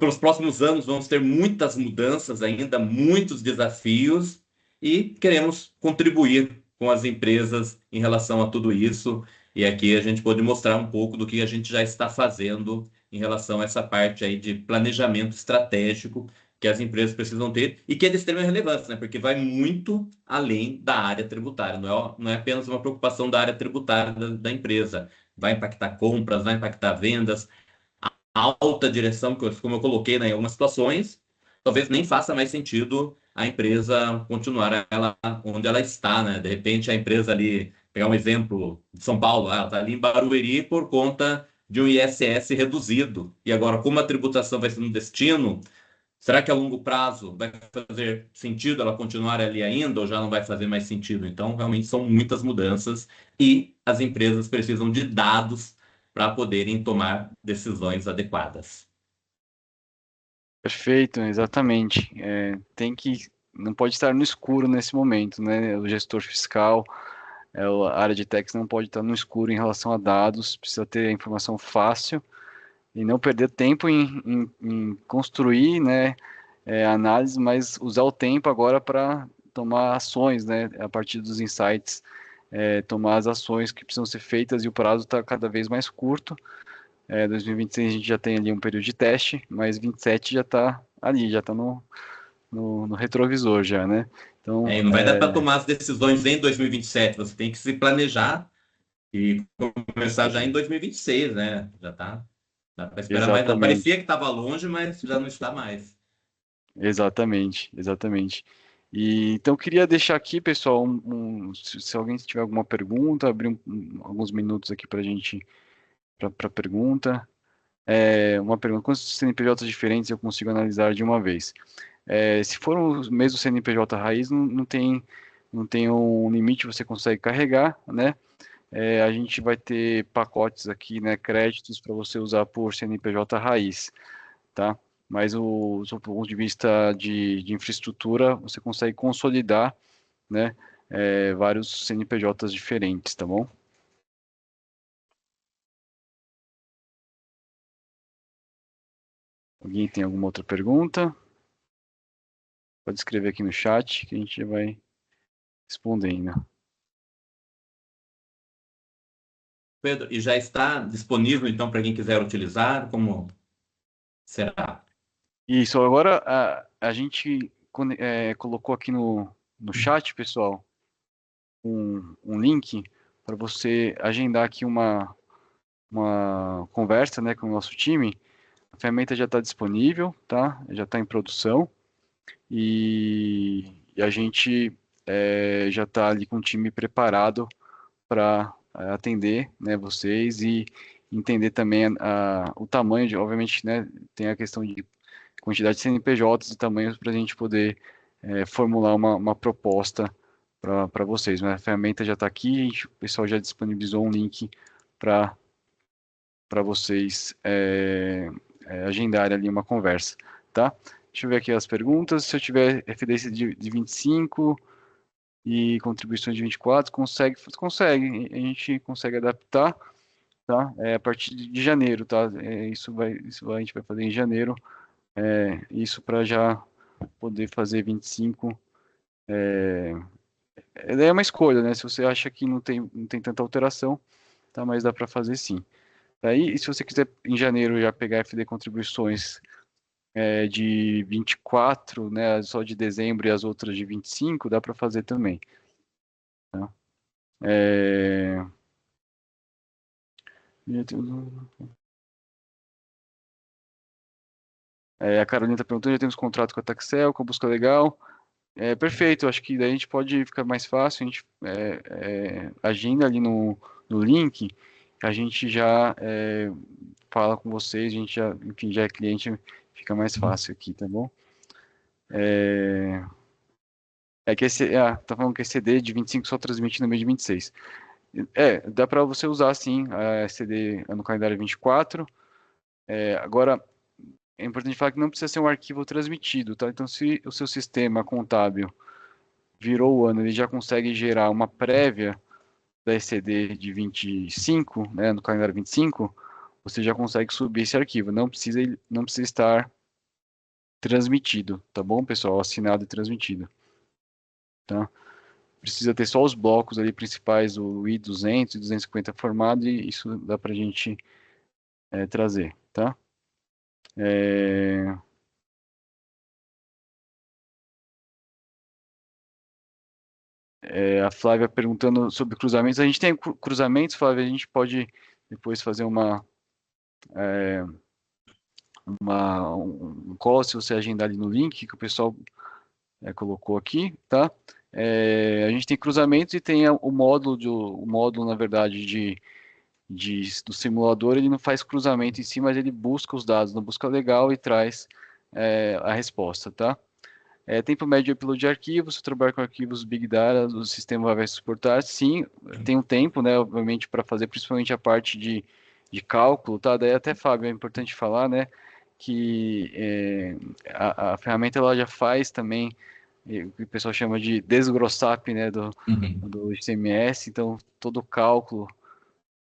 pelos próximos anos vamos ter muitas mudanças ainda, muitos desafios e queremos contribuir com as empresas em relação a tudo isso. E aqui a gente pode mostrar um pouco do que a gente já está fazendo em relação a essa parte aí de planejamento estratégico que as empresas precisam ter e que é de extrema relevância, né? Porque vai muito além da área tributária, não é apenas uma preocupação da área tributária da empresa. Vai impactar compras, vai impactar vendas, alta direção, como eu coloquei, né, em algumas situações, talvez nem faça mais sentido a empresa continuar ela onde ela está, né? De repente a empresa ali, pegar um exemplo de São Paulo, ela está ali em Barueri por conta de um ISS reduzido. E agora, como a tributação vai ser no destino, será que a longo prazo vai fazer sentido ela continuar ali ainda ou já não vai fazer mais sentido? Então, realmente são muitas mudanças e as empresas precisam de dados para poderem tomar decisões adequadas. Perfeito, exatamente. Não pode estar no escuro nesse momento, né? O gestor fiscal, a área de techs não pode estar no escuro em relação a dados, precisa ter a informação fácil e não perder tempo em construir, né, análise, mas usar o tempo agora para tomar ações, né, a partir dos insights, tomar as ações que precisam ser feitas e o prazo está cada vez mais curto. 2026 a gente já tem ali um período de teste, mas 27 já está ali, já está no retrovisor já, né? Então, E não vai dar para tomar as decisões em 2027, você tem que se planejar e começar já em 2026, né? Já está. Dá para esperar mais, não. Parecia Exatamente, que estava longe, mas já não está mais. exatamente, exatamente. E então eu queria deixar aqui, pessoal, se alguém tiver alguma pergunta, abrir alguns minutos aqui para a gente para pergunta. Uma pergunta: quantos CNPJs diferentes eu consigo analisar de uma vez? Se for o mesmo CNPJ raiz, não tem um limite, você consegue carregar, né? A gente vai ter pacotes aqui, né, créditos para você usar por CNPJ raiz, tá? Mas do ponto de vista de infraestrutura, você consegue consolidar, né, vários CNPJs diferentes, tá bom? Alguém tem alguma outra pergunta? Pode escrever aqui no chat que a gente vai respondendo. Pedro, e já está disponível, então, para quem quiser utilizar? Como será? Isso, agora a gente colocou aqui no chat, pessoal, um link para você agendar aqui uma conversa, né, com o nosso time. A ferramenta já está disponível, tá? Já está em produção e a gente já está ali com o time preparado para atender, né, vocês e entender também o tamanho obviamente, né, tem a questão de quantidade de CNPJs e tamanhos para a gente poder formular uma proposta para vocês. Mas a ferramenta já está aqui, o pessoal já disponibilizou um link para vocês agendarem ali uma conversa, tá? Deixa eu ver aqui as perguntas. Se eu tiver FDC de 25 e contribuições de 24, consegue, a gente consegue adaptar, tá? A partir de janeiro, tá? A gente vai fazer em janeiro, isso para já poder fazer 25. É uma escolha, né? Se você acha que não tem tanta alteração, tá? Mas dá para fazer sim. Daí, e se você quiser em janeiro já pegar FD contribuições de 24, né? Só de dezembro e as outras de 25, dá para fazer também, tá? É, a Carolina está perguntando: já temos contrato com a Taxel, com a busca legal. Perfeito, acho que daí a gente pode ficar mais fácil, a gente agenda ali no link, a gente já fala com vocês, a gente já, enfim, já é cliente, fica mais fácil aqui, tá bom? Que tá falando que esse CD de 25 só transmite no mês de 26. Dá para você usar sim, a CD no calendário 24. Agora, é importante falar que não precisa ser um arquivo transmitido, tá? Então, se o seu sistema contábil virou o ano, ele já consegue gerar uma prévia da ECD de 25, né, no calendário 25, você já consegue subir esse arquivo. Não precisa estar transmitido, tá bom, pessoal? Assinado e transmitido, tá? Precisa ter só os blocos ali principais, o I200 e 250 formado, e isso dá pra gente trazer, tá? É, a Flávia perguntando sobre cruzamentos. A gente tem cruzamentos, Flávia, a gente pode depois fazer um call se você agendar ali no link que o pessoal colocou aqui, tá? A gente tem cruzamentos e tem o módulo, na verdade, do simulador, ele não faz cruzamento em si, mas ele busca os dados, não busca legal e traz a resposta, tá? Tempo médio de upload de arquivos, se trabalhar com arquivos Big Data, o sistema vai suportar, sim, tem um tempo, né, obviamente, para fazer principalmente a parte de cálculo, tá? Daí até, Fábio, é importante falar, né, que a ferramenta ela já faz também o que o pessoal chama de desgrossap, né, do, Uhum. do ICMS, então todo o cálculo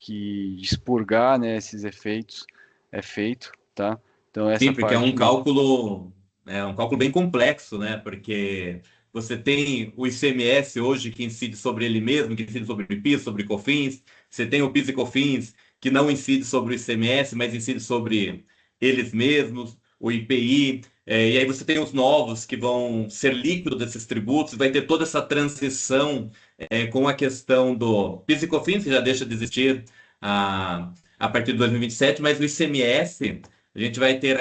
de expurgar, né, esses efeitos é feito, tá? Então essa Sim, porque parte é um cálculo bem complexo, né? Porque você tem o ICMS hoje que incide sobre ele mesmo, que incide sobre o PIS, sobre COFINS. Você tem o PIS e COFINS que não incide sobre o ICMS, mas incide sobre eles mesmos, o IPI. E aí você tem os novos que vão ser líquidos desses tributos. Vai ter toda essa transição com a questão do PIS e COFINS, que já deixa de existir a partir de 2027, mas o ICMS, a gente vai ter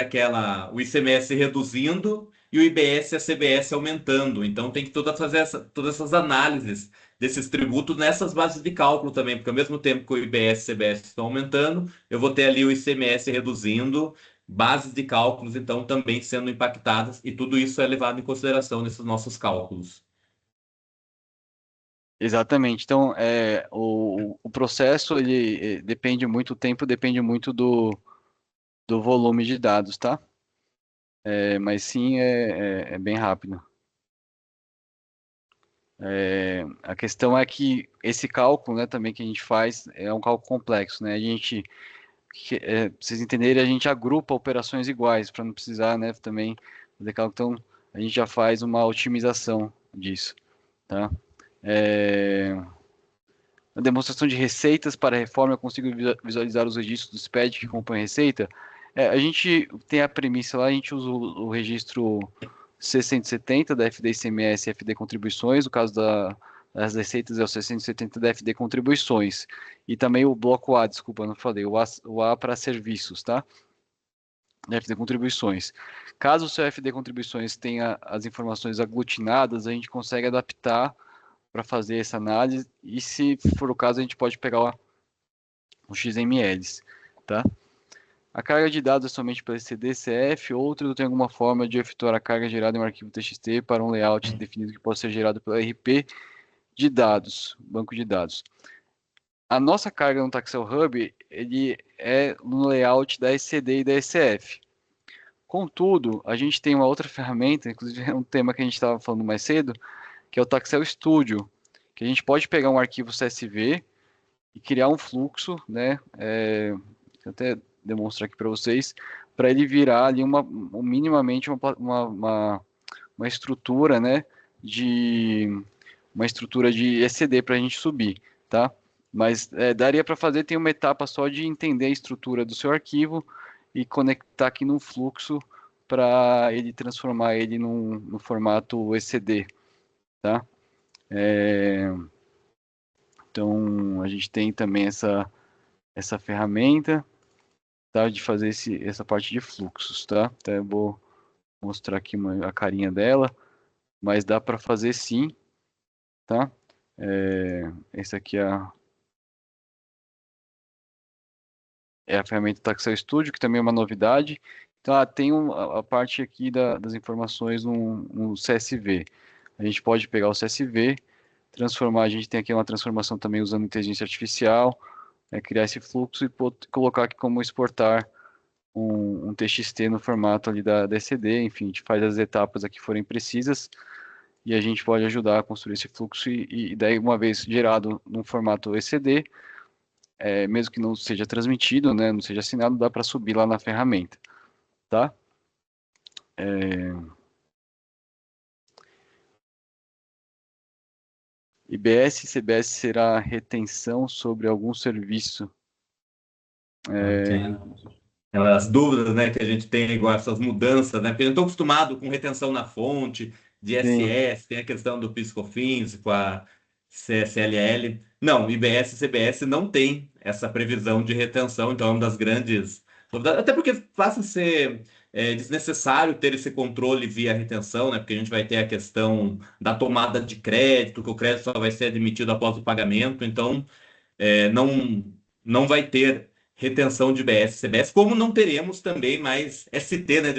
o ICMS reduzindo e o IBS e a CBS aumentando. Então tem que fazer todas essas análises desses tributos nessas bases de cálculo também, porque ao mesmo tempo que o IBS e CBS estão aumentando, eu vou ter ali o ICMS reduzindo, bases de cálculos então também sendo impactadas, e tudo isso é levado em consideração nesses nossos cálculos. Exatamente. Então, o processo, ele depende muito, o tempo depende muito do volume de dados, tá? Mas sim, é bem rápido. A questão é que esse cálculo, né, também que a gente faz é um cálculo complexo, né? Pra vocês entenderem, a gente agrupa operações iguais para não precisar, né, também fazer cálculo. Então, a gente já faz uma otimização disso, tá? É, Na demonstração de receitas para a reforma, eu consigo visualizar os registros do SPED que compõem a receita. A gente tem a premissa lá, a gente usa o registro C170 da FD ICMS e FD Contribuições, no caso das receitas é o 670 da FD Contribuições. E também o bloco A, desculpa, não falei, o A para serviços, tá? Da FD Contribuições. Caso o seu FD Contribuições tenha as informações aglutinadas, a gente consegue adaptar para fazer essa análise, e se for o caso, a gente pode pegar os XMLs, tá? A carga de dados é somente pela CDCF, outro tem alguma forma de efetuar a carga gerada em um arquivo TXT para um layout definido que possa ser gerado pelo RP de dados, banco de dados. A nossa carga no Taxel Hub, ele é no layout da SCD e da SF. Contudo, a gente tem uma outra ferramenta, inclusive é um tema que a gente estava falando mais cedo, que é o Taxel Studio, que a gente pode pegar um arquivo CSV e criar um fluxo, né? Vou até demonstrar aqui para vocês, para ele virar ali minimamente uma estrutura, né? Uma estrutura de ECD para a gente subir, tá? Mas daria para fazer, tem uma etapa só de entender a estrutura do seu arquivo e conectar aqui no fluxo para ele transformar ele no formato ECD, tá? Então, a gente tem também essa ferramenta, tá, de fazer essa parte de fluxos, tá? Então, eu vou mostrar aqui a carinha dela, mas dá para fazer sim, tá? Essa aqui é a ferramenta Taxel Studio, que também é uma novidade. Então, tem a parte aqui das informações no CSV. A gente pode pegar o CSV, transformar, a gente tem aqui uma transformação também usando inteligência artificial, criar esse fluxo e colocar aqui como exportar um TXT no formato ali da ECD, enfim, a gente faz as etapas aqui que forem precisas e a gente pode ajudar a construir esse fluxo e daí uma vez gerado no formato ECD, mesmo que não seja transmitido, né, não seja assinado, dá para subir lá na ferramenta, tá? IBS e CBS será retenção sobre algum serviço. Aquelas dúvidas, né, que a gente tem, igual essas mudanças, né? Porque eu estou acostumado com retenção na fonte, de Sim, SS, tem a questão do PIS/COFINS com a CSLL. Não, IBS e CBS não tem essa previsão de retenção, então é uma das grandes novidades. Até porque passa a ser desnecessário ter esse controle via retenção, né? Porque a gente vai ter a questão da tomada de crédito, que o crédito só vai ser admitido após o pagamento, então não vai ter retenção de BS, CBS, como não teremos também mais ST, né?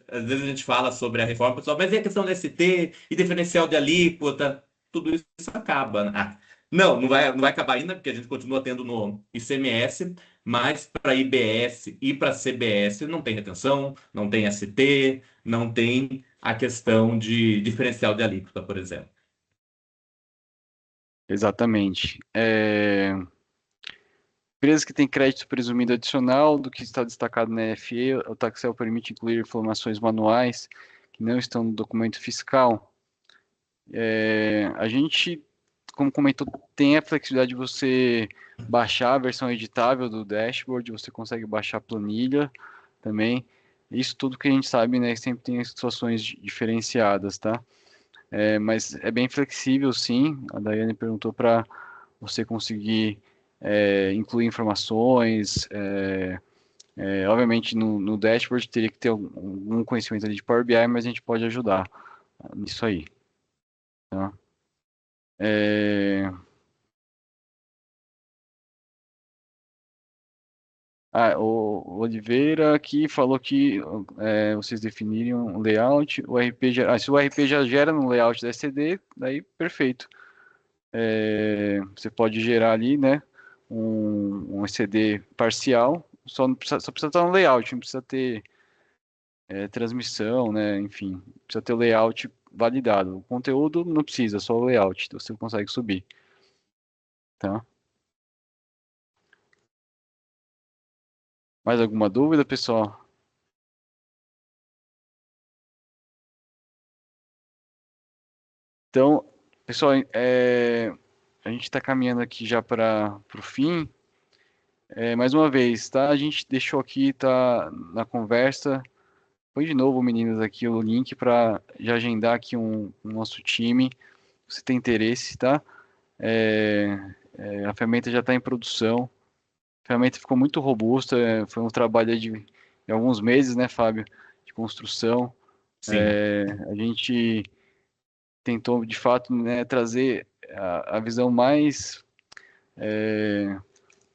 Às vezes a gente fala sobre a reforma, pessoal, mas e a questão do ST e diferencial de alíquota? Tudo isso acaba, né? Não vai acabar ainda, porque a gente continua tendo no ICMS, mas para IBS e para CBS não tem retenção, não tem ST, não tem a questão de diferencial de alíquota, por exemplo. exatamente. Empresas que têm crédito presumido adicional do que está destacado na EFE, o Taxel permite incluir informações manuais que não estão no documento fiscal. A gente, como comentou, tem a flexibilidade de você baixar a versão editável do dashboard, você consegue baixar a planilha também. Isso tudo que a gente sabe, né? Sempre tem situações diferenciadas, tá? Mas é bem flexível, sim. A Daiane perguntou para você conseguir incluir informações. Obviamente, no dashboard teria que ter algum conhecimento ali de Power BI, mas a gente pode ajudar nisso aí. Tá? O Oliveira aqui falou que vocês definiram um layout, o RP se o RP já gera no layout da STD, daí perfeito. Você pode gerar ali, né, um STD parcial, só precisa estar no layout, não precisa ter transmissão, né, enfim, precisa ter o layout validado. O conteúdo não precisa, só o layout, então você consegue subir, tá? Mais alguma dúvida, pessoal? Então, pessoal, a gente está caminhando aqui já para o fim. Mais uma vez, tá? A gente deixou aqui, tá na conversa. Põe de novo, meninas, aqui o link para já agendar aqui um nosso time. Se você tem interesse, tá? A ferramenta já está em produção. A ferramenta ficou muito robusta. Foi um trabalho aí de alguns meses, né, Fábio? De construção. Sim. A gente tentou, de fato, né, trazer a visão mais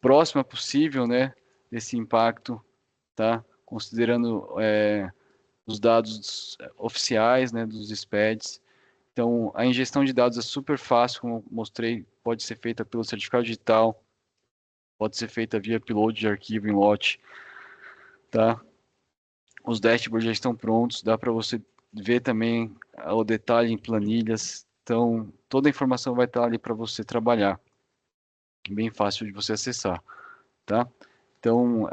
próxima possível, né, desse impacto, tá? Considerando os dados oficiais, né, dos SPEDs. Então, a ingestão de dados é super fácil, como eu mostrei, pode ser feita pelo certificado digital, pode ser feita via upload de arquivo em lote, tá? Os dashboards já estão prontos, dá para você ver também o detalhe em planilhas. Então, toda a informação vai estar ali para você trabalhar. Bem fácil de você acessar, tá? Então,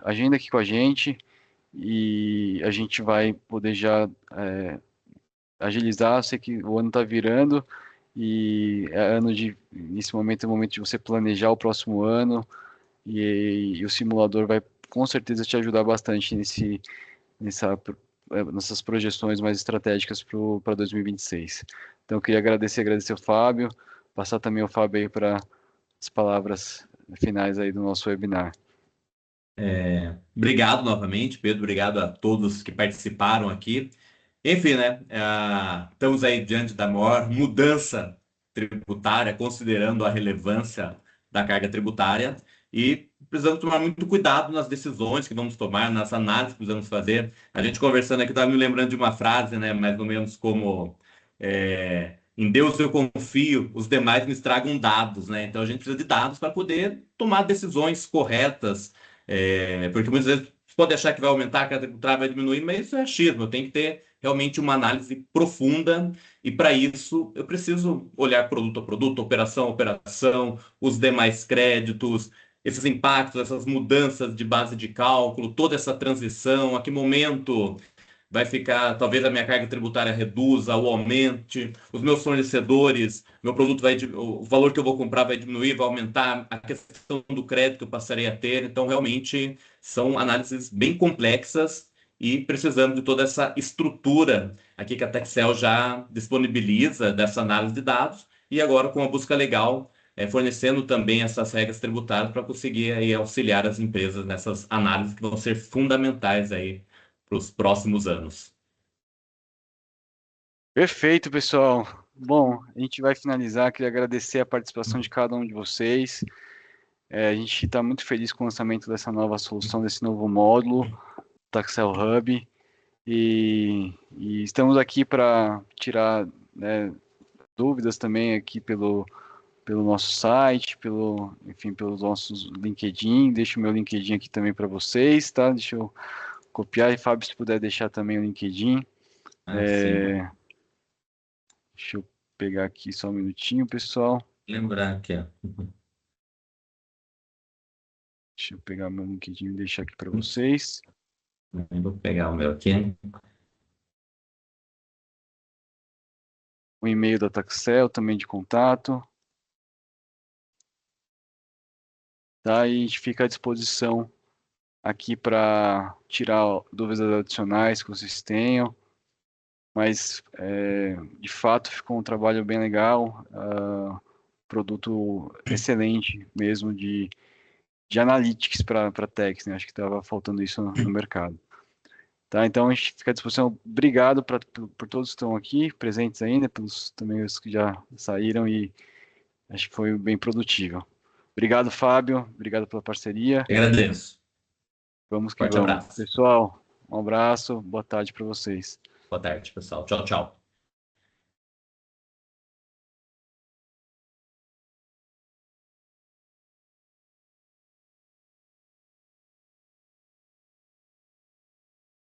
agenda aqui com a gente e a gente vai poder já agilizar. Eu sei que o ano está virando e nesse momento é o momento de você planejar o próximo ano e o simulador vai com certeza te ajudar bastante nessa, nessas projeções mais estratégicas para 2026. Então, eu queria agradecer o Fábio, passar também o Fábio aí para as palavras finais aí do nosso webinar. Obrigado novamente, Pedro. Obrigado a todos que participaram aqui. Enfim, né? Estamos aí diante da maior mudança tributária, considerando a relevância da carga tributária, e precisamos tomar muito cuidado nas decisões que vamos tomar, nas análises que vamos fazer. A gente conversando aqui, estava me lembrando de uma frase, né? Mais ou menos como em Deus eu confio, os demais me estragam dados, né? Então a gente precisa de dados para poder tomar decisões corretas, porque muitas vezes você pode achar que vai aumentar, que a tributária vai diminuir, mas isso é achismo. Eu tenho que ter realmente uma análise profunda, e para isso eu preciso olhar produto a produto, operação a operação, os demais créditos, esses impactos, essas mudanças de base de cálculo, toda essa transição, a que momento vai ficar, talvez a minha carga tributária reduza ou aumente, os meus fornecedores, meu produto o valor que eu vou comprar vai diminuir, vai aumentar, a questão do crédito que eu passarei a ter. Então, realmente, são análises bem complexas e precisamos de toda essa estrutura aqui que a Texel já disponibiliza dessa análise de dados, e agora com a busca legal, fornecendo também essas regras tributárias para conseguir aí auxiliar as empresas nessas análises que vão ser fundamentais aí para os próximos anos. Perfeito, pessoal. Bom, a gente vai finalizar. Queria agradecer a participação de cada um de vocês. A gente está muito feliz com o lançamento dessa nova solução, desse novo módulo, Taxel Hub, e estamos aqui para tirar, né, dúvidas também aqui pelo nosso site, enfim, pelos nossos LinkedIn. Deixo o meu LinkedIn aqui também para vocês, tá? Deixa eu copiar e Fábio, se puder deixar também o LinkedIn. Sim. Deixa eu pegar aqui só um minutinho, pessoal. Lembrar aqui, ó. Deixa eu pegar meu LinkedIn e deixar aqui para vocês. Vou pegar o meu aqui. O e-mail da Taxel também de contato. Tá? E a gente fica à disposição aqui para tirar dúvidas adicionais que vocês tenham. Mas, de fato, ficou um trabalho bem legal. produto excelente mesmo de analytics para techs, né? Acho que estava faltando isso no mercado. Tá, então a gente fica à disposição. Obrigado por todos que estão aqui, presentes ainda, pelos também os que já saíram, e acho que foi bem produtivo. Obrigado, Fábio. Obrigado pela parceria. Eu agradeço. Vamos que Forte vamos. abraço. Pessoal, um abraço. Boa tarde para vocês. Boa tarde, pessoal. Tchau, tchau.